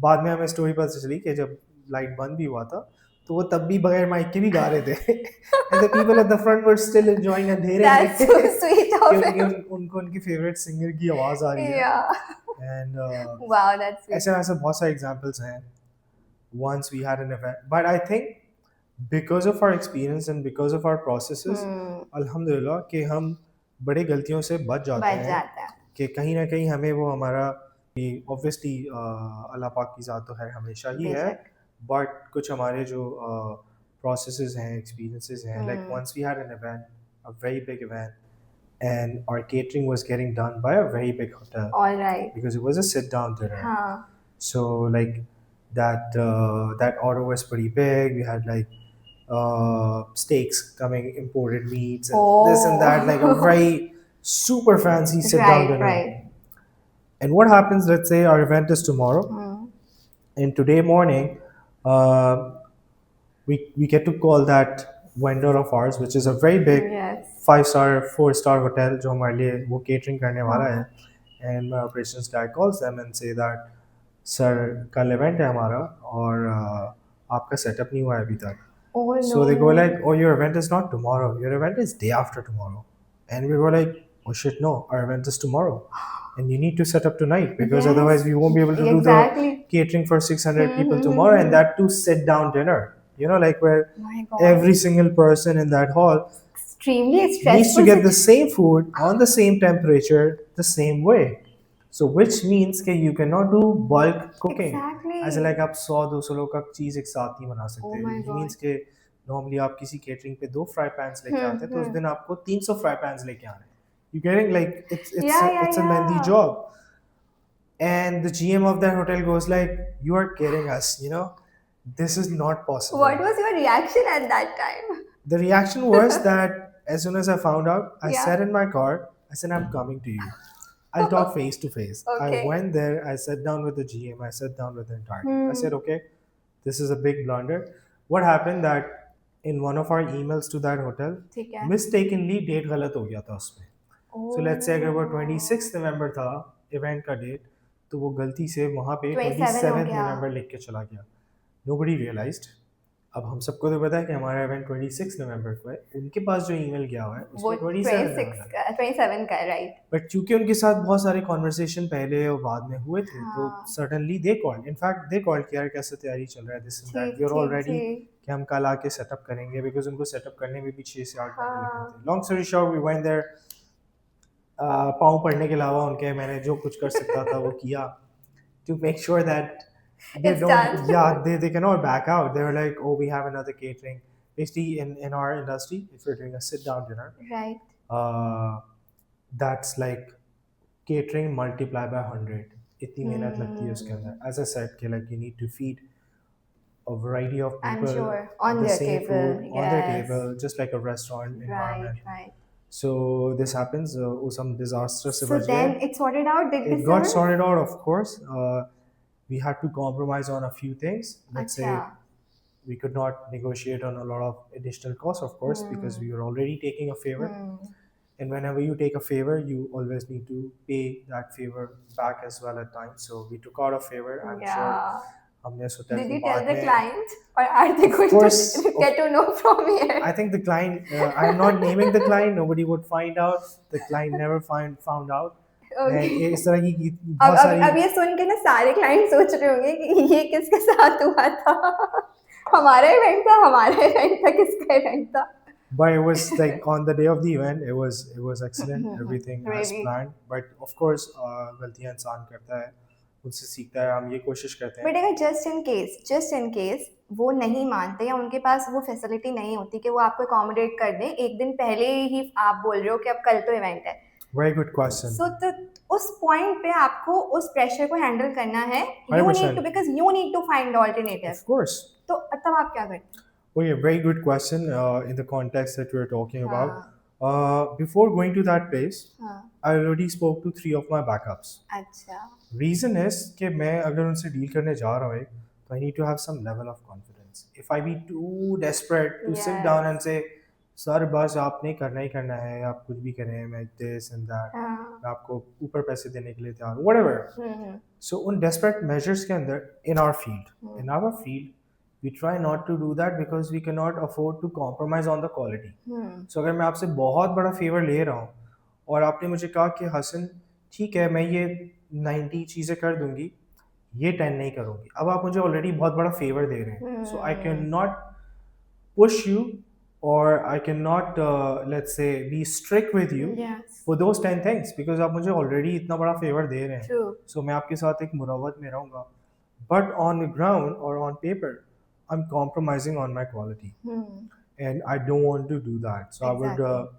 बाद में हमें स्टोरी पता चली कि जब लाइट बंद भी हुआ था, तो वो तब भी बगैर माइक के भी गा रहे थे. And the people at the front were still enjoying अंधेरे दैट्स में सो स्वीट ऑफ क्योंकि हिम उनको उनकी फेवरेट सिंगर की आवाज़ आ रही है. या And वाओ दैट्स स्वीट ऐसे ऐसे बहुत सारे एग्जांपल्स हैं. Once we had an event, but I think because of our experience and because of our processes, अल्हम्दुलिल्लाह कि हम बड़े गलतियों से बच जाते बच हैं जाता है कि कहीं ना कहीं हमें वो हमारा ऑब्वियसली अल्लाह पाक की ज़ात तो है हमेशा ही है, बेशक बट कुछ हमारे जो processes हैं, experiences हैं, like once we had an event, a very big event, and our catering was getting done by a very big hotel alright because it was a sit down dinner. हाँ So like that order was pretty big. We had like steaks coming, imported meats, and this and that, like a very super fancy sit down right dinner. Right And what happens? Let's say our event is tomorrow, and today morning, uh, we get to call that vendor of ours, which is a very big yes 5-star, 4-star hotel जो हमारे लिए वो catering करने वाला है. And my operations guy calls them and say that sir कल event है हमारा और आपका सेटअप नहीं हुआ है अभी तक. Oh So they go no. like, oh, your event is not tomorrow. Your event is day after tomorrow. And we were like, oh shit, no, our event is tomorrow. And you need to set up tonight because Yes, otherwise we won't be able to do exactly. the catering for 600 people tomorrow, and that too sit down dinner. You know, like where My God. every single person in that hall Extremely needs stressful. to get the same food on the same temperature the same way. So which means कि you cannot do bulk cooking. Exactly. As in like आप 100-200 लोग का चीज़ एक साथ नहीं बना Oh सकते. my It God. means कि normally आप किसी catering पे 2 fry pans लेके आते हैं, तो उस दिन आपको 300 fry pans लेके आने हैं. You getting like it's a lengthy job. And the GM of that hotel goes like, you are kidding us, you know, this is not possible. What was your reaction at that time? The reaction was that as soon as I found out, I Yeah. sat in my car. I said, I'm coming to you. I'll talk face to face. Okay. I went there. I sat down with the GM. I sat down with the entire team. I said, okay, this is a big blunder. What happened that in one of our emails to that hotel, ठीक है. mistakenly date गलत हो गया था उसमें. So let's say अगर वो 26 नवंबर था event का date, तो वो गलती से वहाँ पे 27 हो 27 गया. नवंबर लिख के चला गया. Nobody realized. अब हम सबको तो पता है कि हमारा इवेंट 26 नवंबर को है. उनके पास जो ईमेल गया हुआ है वो उसमें 27 26 नवंबर. का 27 का है राइट. बट क्योंकि उनके साथ बहुत सारे कॉन्वर्सेशन पहले और बाद में हुए थे, तो हाँ. Suddenly they called. In fact they called कि यार कैसे तैयारी चल रहा है, this and that, we are all ready कि हम कल आके सेटअप करेंगे, बिकॉज उनको सेटअप करने में भी 6 से 8 घंटे लगते थे. Long story short, we went there. पाँव पड़ने के अलावा उनके मैंने जो कुछ कर सकता था वो किया to make sure that they It's don't, done. yeah, they cannot back out. They were like, oh, we have another catering. Basically, in our industry, if you're doing a sit down dinner, right. that's like catering multiplied by 100. इतनी मेहनत लगती है उसके अंदर. As I said, कि like you need to feed a variety of I'm people sure. On the their same table, food on their yes. table, just like a restaurant environment. Right. So this happens. Some disaster se So बच then गए. it sorted out. Did It this got serve? sorted out, of course. We had to compromise on a few things. Let's say अच्छा. we could not negotiate on a lot of additional costs, of course, because we were already taking a favor. And whenever you take a favor, you always need to pay that favor back as well at times. So we took out a favor. I'm sure Yeah. हमने उस hotel Did को you tell बाद the में- client, or are they going course, to get to know from here? I think the client, I'm not naming the client, nobody would find out. The client never found out. Okay. And इस तरह की अब बहुत अब सारी अब ये सुन के ना सारे क्लाइंट सोच रहे होंगे कि ये किसके साथ हुआ था. हमारा इवेंट था, हमारा इवेंट था, किसका इवेंट था. But it was like on the day of the event, it was excellent, everything as Really? planned. But of course, गलतियां इंसान करता है, उनसे सीखता है. हम ये कोशिश करते हैं. बट अगर जस्ट इन केस वो नहीं मानते या उनके पास वो फैसिलिटी नहीं होती कि वो आपको अकोमोडेट कर दें, एक दिन पहले ही आप बोल रहे हो कि अब कल तो इवेंट है, Very good question. सो तो उस पॉइंट पे आपको उस प्रेशर को हैंडल करना है. You 100%. Need to, because you need to find alternative. Of course, तो तब आप क्या करते Okay, very good question in the context that we're talking हैं? about. हाँ Before going to that place, हाँ I already spoke to three of my backups. अच्छा Reason is कि मैं अगर उनसे डील करने जा रहा हूँ तो I need to have some level of confidence. If I be too desperate to sit down yes and say, sir बस आपने करना ही करना है, आप कुछ भी करें, मैं this and that, हाँ मैं आपको ऊपर पैसे देने के लिए तैयार हूँ, whatever. हम्म So उन desperate measures के अंदर in our field, we try not to do that because we cannot afford to compromise on the quality. So अगर मैं आपसे बहुत बड़ा फेवर ले रहा हूँ और आपने मुझे कहा कि हसन ठीक है मैं ये 90 चीज़ें कर दूंगी, ये 10 नहीं करूंगी, अब आप मुझे ऑलरेडी बहुत बड़ा फेवर दे रहे हैं, so I can not push you or I cannot let's say be strict with you yes for those 10 things because आप मुझे already इतना बड़ा फेवर दे रहे हैं, ट्रू so मैं आपके साथ एक मुरावत में रहूँगा, but on the ground or on paper I'm compromising on my quality and I don't want to do that. So I would exactly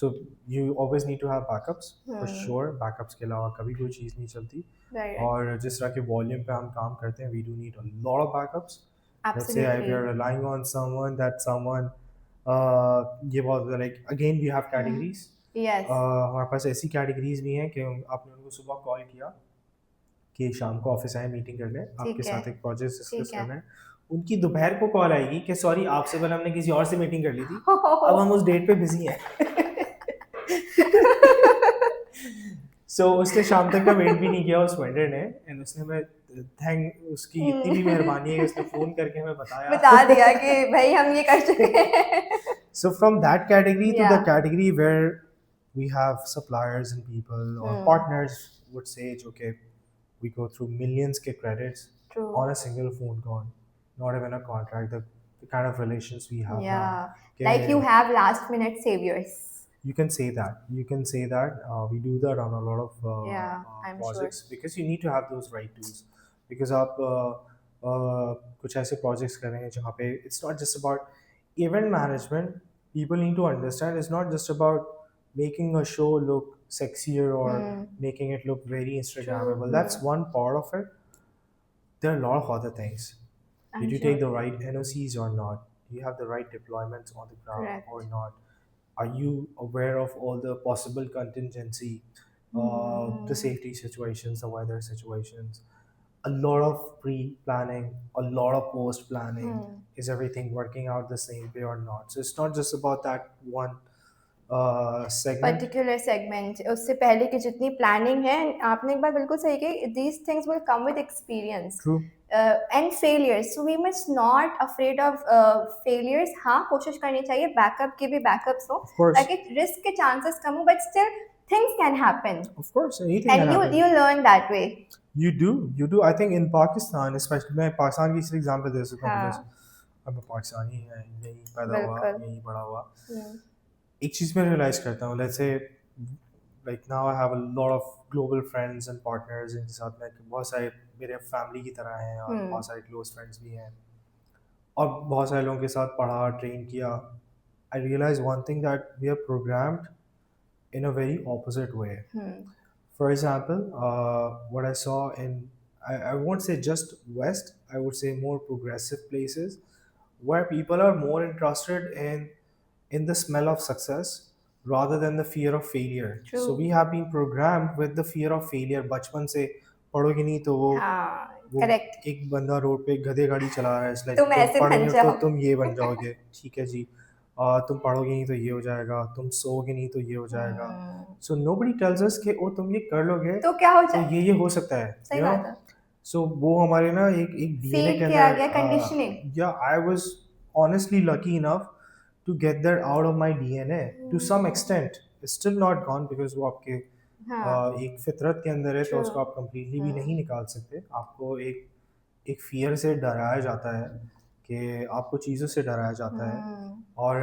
so you always need to have backups for sure. Backups के अलावा कभी कोई चीज़ नहीं चलती. Right और जिस तरह के वॉल्यूम पे हम काम करते हैं, we do need a lot of backups. Let's say if absolutely you're relying on someone, that someone ये बहुत like again we have categories. Yes हमारे पास ऐसी categories भी हैं कि आपने उनको सुबह कॉल किया कि शाम को ऑफिस आए मीटिंग करने, आपके ठीक है साथ एक प्रोजेक्ट डिस्कस ठीक है करना है, उनकी दोपहर को कॉल आएगी कि सॉरी आपसे पहले हमने किसी और से मीटिंग कर ली थी, अब हम उस डेट पे बिजी हैं. सो उसने शाम तक का वेट भी नहीं किया उस वेंडर ने, एंड उसने मैं थैंक उसकी इतनी भी मेहरबानी है कि उसने फ़ोन करके हमें बताया. बता दिया कि भाई हम ये कर चुके हैं. So from that category to the Yeah. category where we have suppliers and people or partners would say okay, we go through millions के credits True. on a single phone call, not even a contract. The kind of relations we have Yeah, now. like you have last minute saviors. You can say that. You can say that. We do that on a lot of Yeah, I'm projects because you need to have those right tools. Because आप कुछ ऐसे projects कर रहे हैं जहाँ पे it's not just about event management. People need to understand it's not just about making a show look sexier or making it look very Instagrammable. That's one part of it. There are a lot of other things. I'm Did you sure. take the right NOCs or not? Do you have the right deployments on the ground Correct. or not? Are you aware of all the possible contingency, the safety situations, the weather situations? A lot of pre-planning, a lot of post-planning. Is everything working out the same way or not? So it's not just about that one segment. Particular segment उससे पहले की जितनी planning है आपने एक बार बिल्कुल सही कही these things will come with experience True. And failures so we must not afraid of failures. हाँ कोशिश करनी चाहिए बैकअप के भी बैकअप्स हो Of course. ताकि रिस्क के चांसेस कम हो but still things can happen Of course, anything can and happen. you learn that way. You do. I think in Pakistan, especially मैं पाकिस्तान की इसलिए एग्जांपल दे सकता हूँ हाँ. because अब मैं पाकिस्तानी है, यहीं पैदा हुआ, बिल्कुल. यहीं बड़ा हुआ. एक चीज़ मैं रियलाइज करता हूँ, let's say like now I have a lot of global friends and partners जिनके साथ मैं बहुत सारे मेरे फैमिली की तरह हैं और बहुत सारे close friends भी हैं और बहुत सारे लोगों के साथ पढ़ा ट्रेन किया. I realized one thing that we are programmed in a very opposite way. For example, what I saw I won't say just West, I would say more progressive places where people are more interested in the smell of success rather than the fear of failure. True. So we have been programmed with the fear of failure. बचपन से पढ़ोगे नहीं तो वो correct एक बंदा road पे गधे गाड़ी चला रहा है, it's like, तुम ऐसे बन पढ़ोगे जाओ. तो तुम ये बन जाओगे, ठीक है जी. तुम पढ़ोगे नहीं तो ये हो जाएगा, तुम सोओगे नहीं तो ये हो जाएगा. So nobody tells us कि ओ तुम ये कर लोगे तो क्या हो तो जाए ये हो सकता है. सही you know? बात है. So वो हमारे ना एक DNA Feed के किया अंदर गया conditioning. yeah, I was honestly lucky enough to get that out of my DNA to some extent. It's still not gone because वो आपके एक फितरत के अंदर है तो उसको आप completely भी नहीं निकाल सकते. आपको एक fear से डराया जाता है कि आपको चीज़ों से डराया जाता है और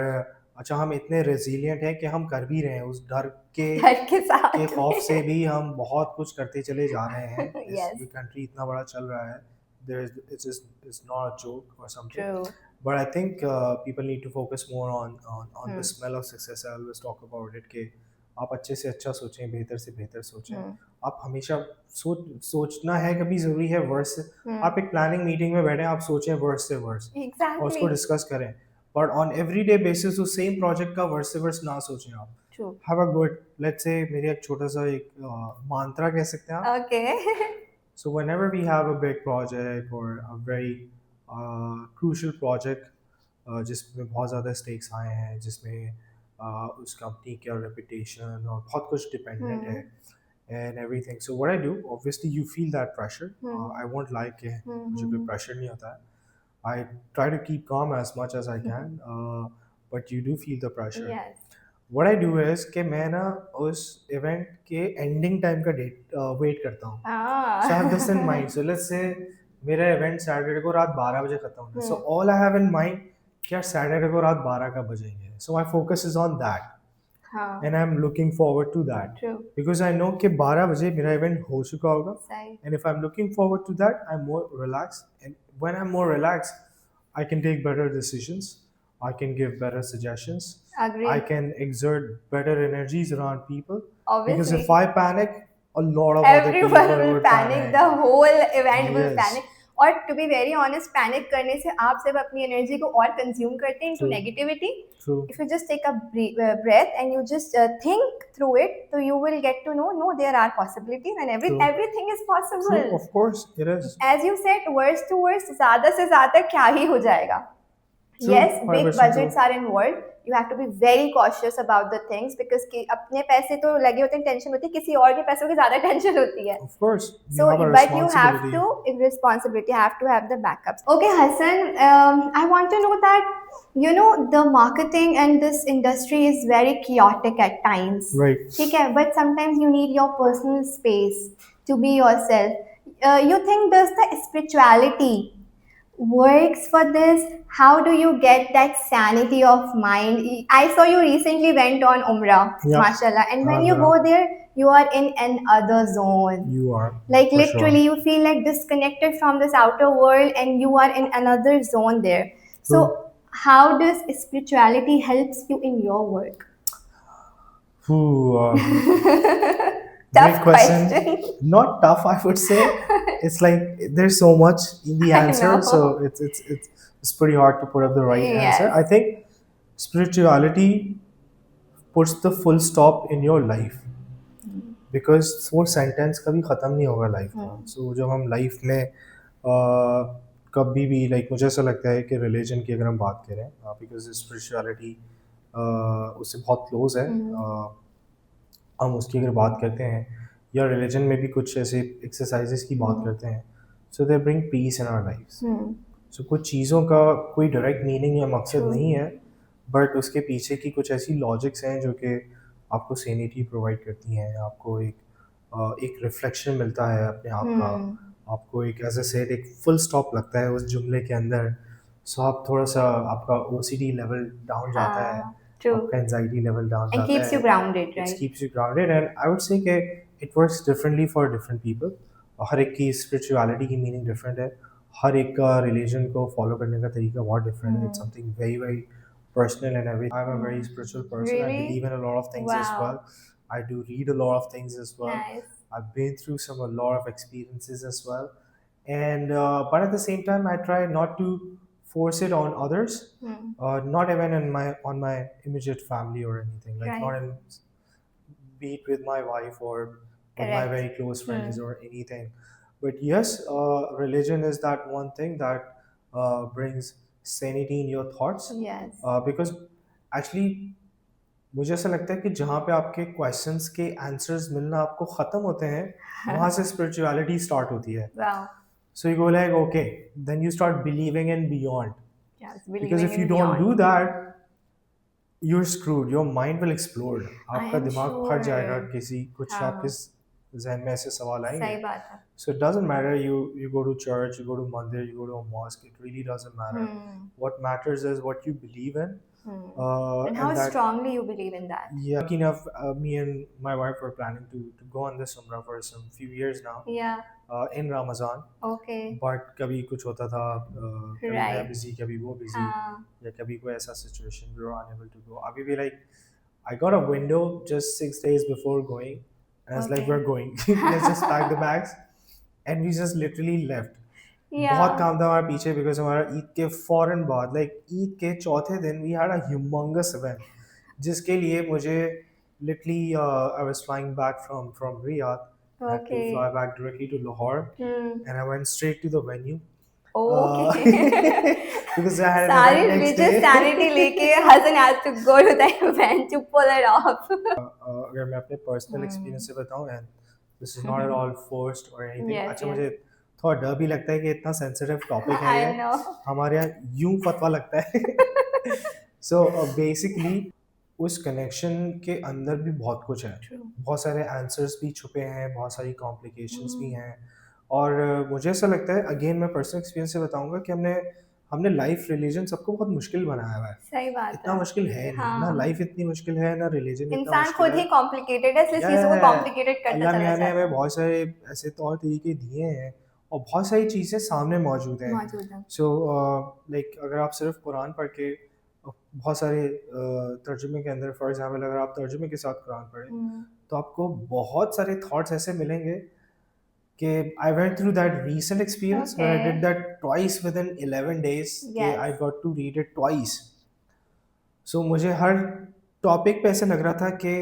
अच्छा हम इतने रेजिलियंट हैं कि हम कर भी रहे हैं उस डर के साथ के खौफ से भी हम बहुत कुछ करते चले जा रहे हैं. Yes. ये कंट्री इतना बड़ा चल रहा है. It's not a joke or something. True. But I think people need to focus more on the smell of success. I always talk about it कि आप अच्छे से अच्छा सोचें, बेहतर से बेहतर सोचें। हम्म आप हमेशा सोचना है कभी ज़रूरी है वर्स से। आप हम्म एक प्लानिंग मीटिंग में बैठे हैं, आप सोचें वर्स से वर्स और एग्जैक्टली उसको डिस्कस करें। बट ऑन एवरीडे बेसिस उस सेम प्रोजेक्ट का वर्स से वर्स ना सोचें आप। True have a good, let's say मेरी एक छोटा सा एक mantra कह सकते हैं आप। Okay So whenever we have a big project or a very crucial project जिसमें बहुत ज़्यादा stakes आए हैं, जिसमें उस कंपनी का reputation और बहुत कुछ dependent है हम्म and everything. So what I do, obviously you feel that pressure. Hmm I won't lie कि मुझे कोई हम्म pressure नहीं होता है. I try to keep calm as much as I can, but you do feel the pressure. Yes What I do is कि मैं ना उस event के ending time का date wait करता हूँ. So I have this in mind. So let's say मेरा event Saturday को रात 12 बजे खत्म होना है. So all I have in mind कि यार Saturday को रात 12 का बजेंगे. So my focus is on that. हाँ And I'm looking forward to that. True Because I know कि 12 बजे मेरा event हो चुका होगा. सही And if I'm looking forward to that, I'm more relaxed. And when I'm more relaxed, I can take better decisions. I can give better suggestions. I agreed can exert better energies around people. Because if obviously I panic, a lot of other people everyone will would panic, panic. the whole event will Yes, panic. और to be very honest panic करने से आप सिर्फ अपनी energy को और consume करते हैं into true, negativity. true, If you just take a breath and you just think through it, so you will get to know, no, there are possibilities and true, everything is true. possible. Of course, it is. As you said, worst to worst, ज़्यादा से ज़्यादा क्या ही हो जाएगा. True, Yes, big 100% budgets true. are involved. You have to be very cautious about the things because कि अपने पैसे तो लगे होते हैं, टेंशन होती है, किसी और के पैसों की ज़्यादा टेंशन होती है. Of course, you So, have a but you have responsibility. to, responsibility, have to have the backups. Okay, Hassan, I want to know that, the marketing and this industry is very chaotic at times. Right. ठीक है, but sometimes you need your personal space to be yourself. You think does the spirituality works for this? How do you get that sanity of mind? I saw you recently went on Umrah, Yeah. mashallah, and when you Alhamdulillah. go there, you are in another zone. You are. Like For literally, sure. you feel like disconnected from this outer world, and you are in another zone there. So, True. how does spirituality helps you in your work? Ooh, Tough great question. question. Not tough, I would say. It's like there's so much in the I answer, know. so it's pretty hard to put up the right answer. Yes. I think spirituality puts the full stop in your life because वो sentence कभी ख़त्म नहीं होगा life का. सो जब हम life में कभी भी लाइक मुझे ऐसा लगता है कि रिलीजन की अगर हम बात करें बिकॉज स्पिरिचुअलिटी उससे बहुत क्लोज है. हम उसकी अगर बात करते हैं या रिलीजन में भी कुछ ऐसे एक्सरसाइजेस की बात करते हैं so they bring peace in our life. So कुछ चीज़ों का कोई डायरेक्ट मीनिंग या मकसद True. नहीं है बट उसके पीछे की कुछ ऐसी लॉजिक्स हैं जो कि आपको सेनिटी प्रोवाइड करती हैं. आपको एक रिफ्लेक्शन मिलता है अपने आप का. आपको एक एज ए सेड एक फुल स्टॉप लगता है उस जुमले के अंदर. सो आप थोड़ा सा आपका ओसीडी लेवल डाउन जाता है. True. आपका एंजाइटी लेवल डाउन And जाता keeps you है. grounded, It right? keeps you grounded and I would say कि it works differently for different people. हर एक की spirituality की meaning different है. हर एक का religion को follow करने का तरीका बहुत different है. It's something very very personal and everything. I'm a very spiritual person. I Really? believe in a lot of things as Wow. well. I do read a lot of things as well. Nice. I've been through a lot of experiences as well. And but at the same time, I try not to force it on others. Not even on my immediate family or anything. Like Right. not in be it with my wife or with my Correct. very close friends or anything. But yes, religion is that one thing that brings sanity in your thoughts. Yes. Because actually मुझे ऐसा लगता है कि जहाँ पे आपके questions के answers मिलना आपको ख़त्म होते हैं वहाँ से स्पिरिचुअलिटी स्टार्ट होती है. Wow. So you go like, okay, then you start believing in beyond. Yes. Because Believing if you in don't beyond. do that, you're screwed. Your mind will explode. आपका am दिमाग फट जाएगा sure. किसी कुछ हाँ. आपके जहन में ऐसे सवाल आएंगे. सही बात है. So it doesn't matter you go to church, you go to mandir, you go to a mosque. It really doesn't matter. What matters is what you believe in. And how that, strongly you believe in that. yeah, lucky enough, me and my wife were planning to go on this umrah for some few years now. Yeah. In Ramadan. Okay. But कभी कुछ होता था कभी मैं Right. busy कभी वो busy हाँ. या कभी कोई ऐसा situation we were unable to go. अभी भी like I got a window just 6 days before going, and I was like, Okay. "We're going. Let's just pack the bags," and we just literally left. बहुत Yeah. काम था हमारे पीछे because हमारा ईद के फौरन बाद लाइक ईद के चौथे दिन we had a humongous event जिसके लिए मुझे literally I was flying back from Riyadh I had to fly Okay. back directly to Lahore Hmm. and I went straight to the venue Okay. because I had an सारी event next religious sanity day. लेके Hassan has to go to the event to pull it off. अगर मैं अपने personal experience से बताऊं and this is not at all forced और anything Yes, अच्छा yes. मुझे थोड़ा डर भी लगता है कि इतना सेंसिटिव टॉपिक है ये I know. हमारे यहाँ यूं फतवा लगता है सो बेसिकली उस कनेक्शन के अंदर भी बहुत कुछ है True. बहुत सारे आंसर्स भी छुपे हैं बहुत सारी कॉम्प्लिकेशंस भी Hmm. हैं और मुझे ऐसा लगता है अगेन मैं पर्सनल एक्सपीरियंस से बताऊंगा कि हमने हमने लाइफ रिलीजन सबको बहुत मुश्किल बनाया हुआ है सही बात इतना है. मुश्किल है नहीं ना हाँ. लाइफ इतनी मुश्किल है ना रिलीजन इतना इंसान मुश्किल खुद है ही कॉम्प्लिकेटेड है इसलिए या चीज़ों को कॉम्प्लिकेटेड करता अल्लाह चला मियाँ ने जाता हमें है. बहुत सारे ऐसे तौर तरीके दिए हैं और बहुत सारी चीज़ें सामने मौजूद हैं मौजूद है. सो लाइक अगर आप सिर्फ कुरान पढ़ के बहुत सारे तर्जुमे के अंदर फॉर एग्जांपल अगर आप तर्जुमे के साथ कुरान पढ़ें Hmm. तो आपको बहुत सारे थॉट्स ऐसे मिलेंगे कि I went through that recent experience when I did Okay. That twice within 11 days कि Yes. I got to read it twice so मुझे हर टॉपिक पे ऐसे लग रहा था कि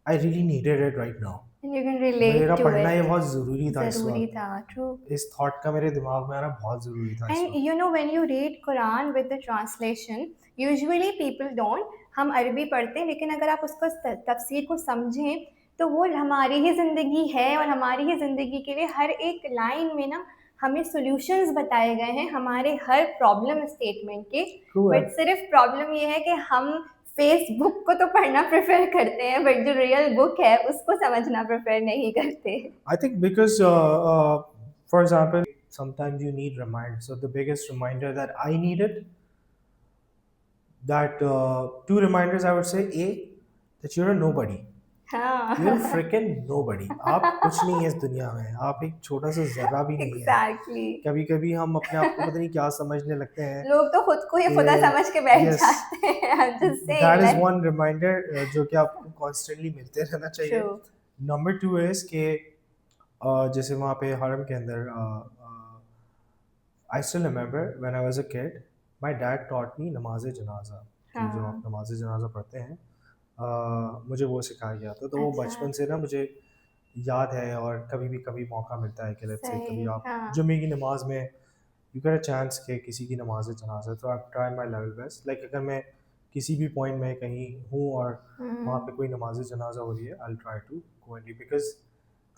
I really needed it right now And you can relate मेरा to पढ़ना ये it. बहुत ज़रूरी था इस ज़रूरी वक्त था. True. इस थॉट का मेरे दिमाग में आना बहुत ज़रूरी था इस And वक्त you know, when you read Quran with the translation, usually people don't. हम अरबी पढ़ते हैं लेकिन अगर आप उसको तफसीर को समझें तो वो हमारी ही ज़िंदगी है और हमारी ही ज़िंदगी के लिए हर एक लाइन में ना हमें सॉल्यूशंस बताए गए हैं हमारे हर प्रॉब्लम स्टेटमेंट के. ट्रू है बट सिर्फ प्रॉब्लम ये है कि हम फेसबुक को तो पढ़ना प्रेफर करते हैं बट जो रियल बुक है उसको समझना प्रेफर नहीं करते. I think because for example sometimes you need reminders so the biggest reminder that I needed that two reminders I would say a that you're a nobody you're a हाँ. freaking nobody आप कुछ नहीं है इस दुनिया में आप एक छोटा सा जर्रा भी नहीं है Exactly. कभी कभी हम अपने आप को पता नहीं क्या समझने लगते हैं लोग तो खुद को ही खुदा कि समझ के बैठ yes जाते हैं. I'm just saying, that is like, one reminder जो कि आपको constantly मिलते रहना चाहिए true. नंबर टू इज कि जैसे वहाँ पे हरम के अंदर I still remember when I was a kid my dad taught me नमाज जनाजा कि जो आप हाँ. नमाज जनाजा पढ़ते हैं मुझे वो सिखाया गया था तो वो अच्छा. बचपन से ना मुझे याद है और कभी मौका मिलता है कि लेट्स से सही. कभी आप हाँ. जुम्मे की नमाज में यू गेट अ चांस कि किसी की नमाज जनाजा तो I try my level best like अगर मैं किसी भी पॉइंट में कहीं हूँ और वहाँ पे कोई नमाज जनाजा हो रही है I try to go and because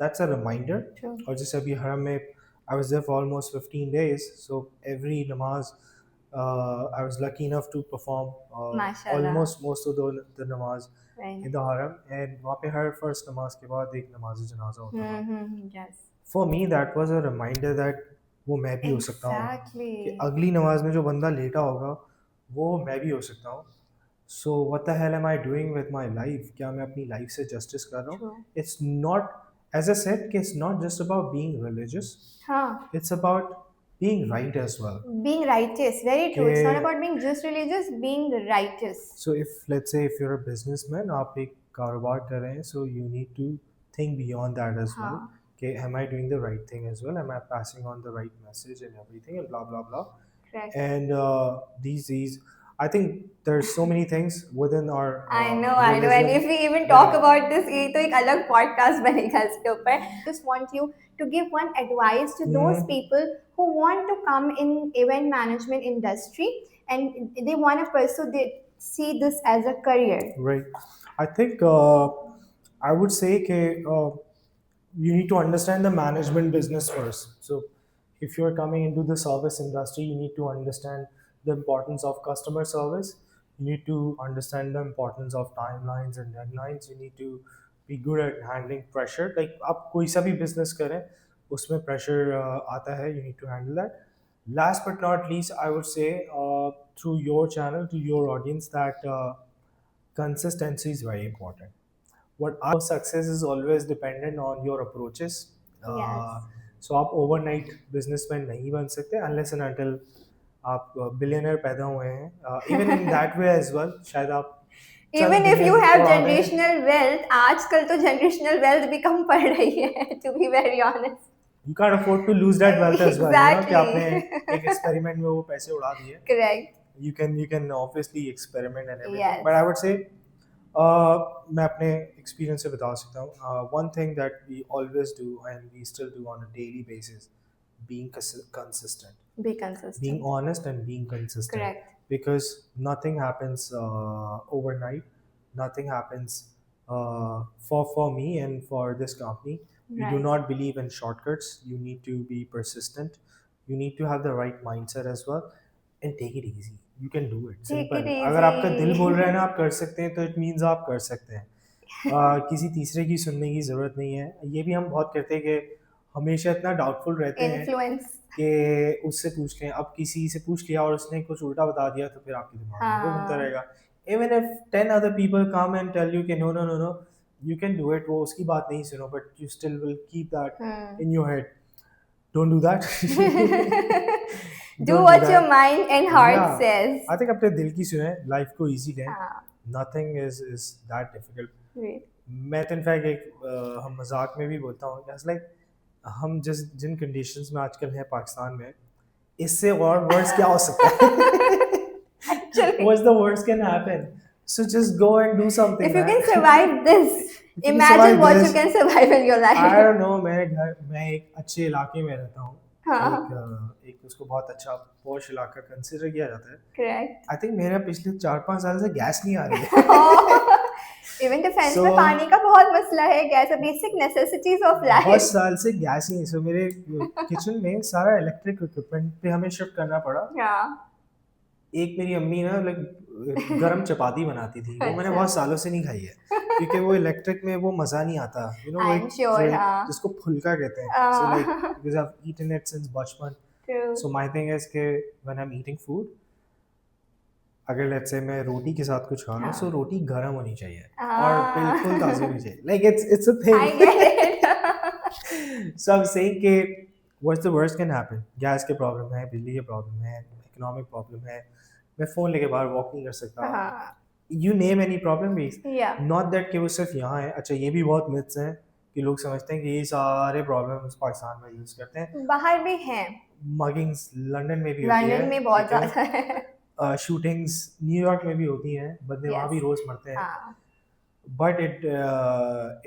that's a reminder True. और जैसे अभी हरम में I was there for almost 15 days so every नमाज I was lucky enough to perform माशाल्लाह. almost most of the namaz Right. in the haram and वहाँ पे हर first नमाज के बाद एक नमाज जनाजा होता था Yes. for me that was a reminder that वो मैं भी हो सकता हूँ कि Exactly. अगली नमाज में जो बंदा लेटा होगा वो मैं भी हो सकता हूँ सो what the hell am I doing with my life क्या मैं अपनी लाइफ से जस्टिस कर रहा हूँ True. it's not as I said कि it's not just about being religious हाँ. it's about being right as well Being righteous. Very true. It's not कि about being just religious, being righteous. so if let's say if you're a businessman आप एक कारोबार कर रहे हैं so you need to think beyond that as well हाँ. कि am I doing the right thing as well am I passing on the right message and everything and blah blah blah Correct. and these I think there's so many things within our I know. And religion if we even talk that about this, ये तो एक अलग podcast बनेगा इसके ऊपर. Just want you to give one advice to those people who want to come in event management industry and they want to pursue see this as a career. right I think I would say that you need to understand the management business first. So, if you're coming into the service industry, you need to understand the importance of customer service. You need to understand the importance of timelines and deadlines. You need to be good at handling pressure. Like आप कोई सा भी business करें, उसमें pressure आता है. You need to handle that. Last but not least, I would say through your channel to your audience that consistency is very important what our success is always dependent on your approaches Yes. so आप overnight businessman नहीं बन सकते unless and until आप billionaire पैदा हुए हैं even in that way as well शायद आप चल even if Delhi you have उड़ा दे। जनरेशनल वेल्थ, आजकल तो जनरेशनल वेल्थ भी कम पड़ रही है, to be very honest. You can't afford to lose that wealth as well, you know, कि आपने एक एग्जैक्टली। एक्सपेरिमेंट में वो पैसे उड़ा दिए। Correct. You can obviously experiment and everything, yes. but I would say मैं अपने एक्सपीरियंस से बता सकता हूँ, one thing that we always do and we still do on a daily basis, being consistent, be being consistent. honest and being consistent, correct. because nothing happens overnight, nothing happens for me and for this company. We do right. not believe in shortcuts. You need to be persistent, you need to have the right mindset as well, and take it easy. You can do it, take simple. It अगर आपका दिल बोल रहा है ना easy. आप कर सकते हैं, तो इट मीन्स आप कर सकते हैं। किसी तीसरे की सुनने की ज़रूरत नहीं है। ये भी हम बहुत करते हैं कि हमेशा इतना डाउटफुल रहते हैं इन्फ्लुएंस। कि उससे पूछ लें, अब किसी से पूछ लिया और उसने कुछ उल्टा बता दिया तो फिर आपके दिमाग में वो घूमता हाँ। रहेगा। Even if 10 other people come and tell you कि no no no no you can do it, वो उसकी बात नहीं सुनो, but you still will keep that in your head. Don't do that. Do Don't do what your that. Mind and heart Yeah, says. I think अपने दिल की सुने, life को इजी लें। हाँ। Nothing is that difficult. Great. मैं तो in fact हम मजाक में भी बोलता हूँ, लाइक हम जिन कंडीशंस में आजकल हैं पाकिस्तान में, इससे और वर्स क्या हो सकता है? Actually, What's the worst can happen? So just go and do something, if you man. can survive this, If you can imagine survive what this, you can survive in your life. I don't know, मैं एक अच्छे इलाके में रहता हूँ। हाँ। एक उसको बहुत अच्छा पॉश इलाका कंसिडर किया जाता है। Correct. आई थिंक मेरा पिछले 4-5 साल से गैस नहीं आ रही है। इवन डिफेंस So- में पानी का बहुत मसला है, गैस बेसिक नेसेसिटीज ऑफ बहुत लाइफ। साल से गैस ही नहीं, सो मेरे किचन में सारा इलेक्ट्रिक इक्विपमेंट पे हमें शिफ्ट करना पड़ा। हाँ। एक मेरी अम्मी ना लाइक गरम चपाती बनाती थी, वो मैंने अच्छा। बहुत सालों से नहीं खाई है, क्योंकि वो इलेक्ट्रिक में वो मज़ा नहीं आता, यू नो, I'm sure, हाँ। जिसको फुल्का कहते हैं। So like because I have eaten it since बचपन, True. So my thing is के when I am eating food, अगर लेट्स से मैं रोटी के साथ कुछ खा रहा हूँ, सो रोटी गर्म होनी चाहिए और बिल्कुल ताज़ी होनी चाहिए, like it's a I get thing. it. So I am saying कि what's the worst can happen, gas के प्रॉब्लम है, बिजली के प्रॉब्लम है, इकोनॉमिक प्रॉब्लम है, मैं फ़ोन लेके बाहर वॉक नहीं कर सकता, हाँ। You name any problem base, Yeah. Not that कि वो सिर्फ यहाँ है। अच्छा, ये भी बहुत मिथ्स हैं कि लोग समझते हैं कि ये सारे प्रॉब्लम्स पाकिस्तान में यूज़ करते हैं। बाहर भी हैं, मगिंग्स लंदन में भी होती है, लंदन में बहुत ठीक है? ज्यादा है। शूटिंग्स न्यूयॉर्क में भी होती हैं, बंदे वहाँ Yes. भी रोज़ मरते हैं। हाँ। But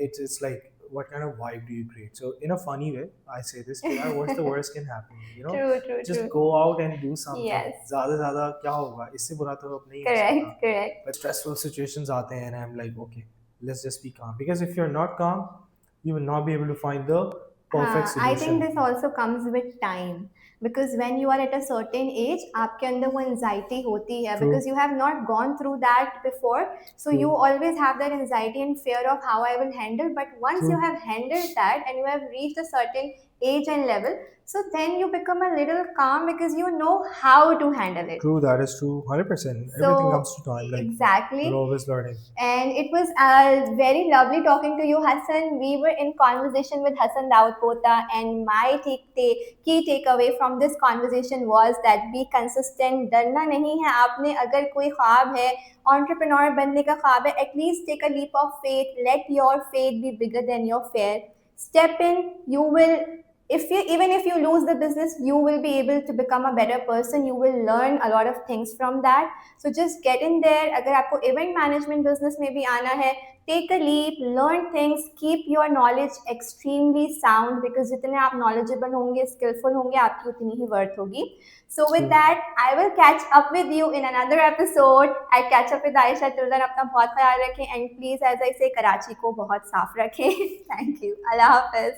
it's like, what kind of vibe do you create? So in a funny way, I say this, कि यार what's the worst can happen, you know? True, true, Just true. go out and do something. Yes. ज़्यादा ज़्यादा क्या होगा, इससे बुरा तो अब नहीं हो Correct, सकता। correct. But stressful situations आते हैं and I'm like, okay, let's just be calm. Because if you're not calm, you will not be able to find the perfect हाँ, I think solution. this also comes with time, because when you are at a certain age, आपके अंदर वो anxiety होती है, True. because you have not gone through that before, so True. you always have that anxiety and fear of how I will handle. But once you True. have handled that and you have reached a certain age and level, so then you become a little calm because you know how to handle it. True, that is true, 100%. So Everything comes to time, like exactly. you're always learning. And it was very lovely talking to you, Hassan. We were in conversation with Hassan Dawood Pota, and my key takeaway from this conversation was that be consistent. डरना नहीं है आपने, अगर कोई ख्वाब है, entrepreneur बनने का ख्वाब है, at least take a leap of faith. Let your faith be bigger than your fear. Step in. You will, even if you lose the business, you will be able to become a better person. You will learn a lot of things from that. So just get in there. अगर आपको event management business में भी आना है, take a leap, learn things, keep your knowledge extremely sound, because जितने आप knowledgeable होंगे, skillful होंगे, आपकी उतनी ही worth होगी. So with True. that, I will catch up with you in another episode. I catch up with Aisha. Till then, अपना बहुत ख्याल रखें, and please, as I say, Karachi को बहुत साफ रखें. Thank you. Allah Hafiz.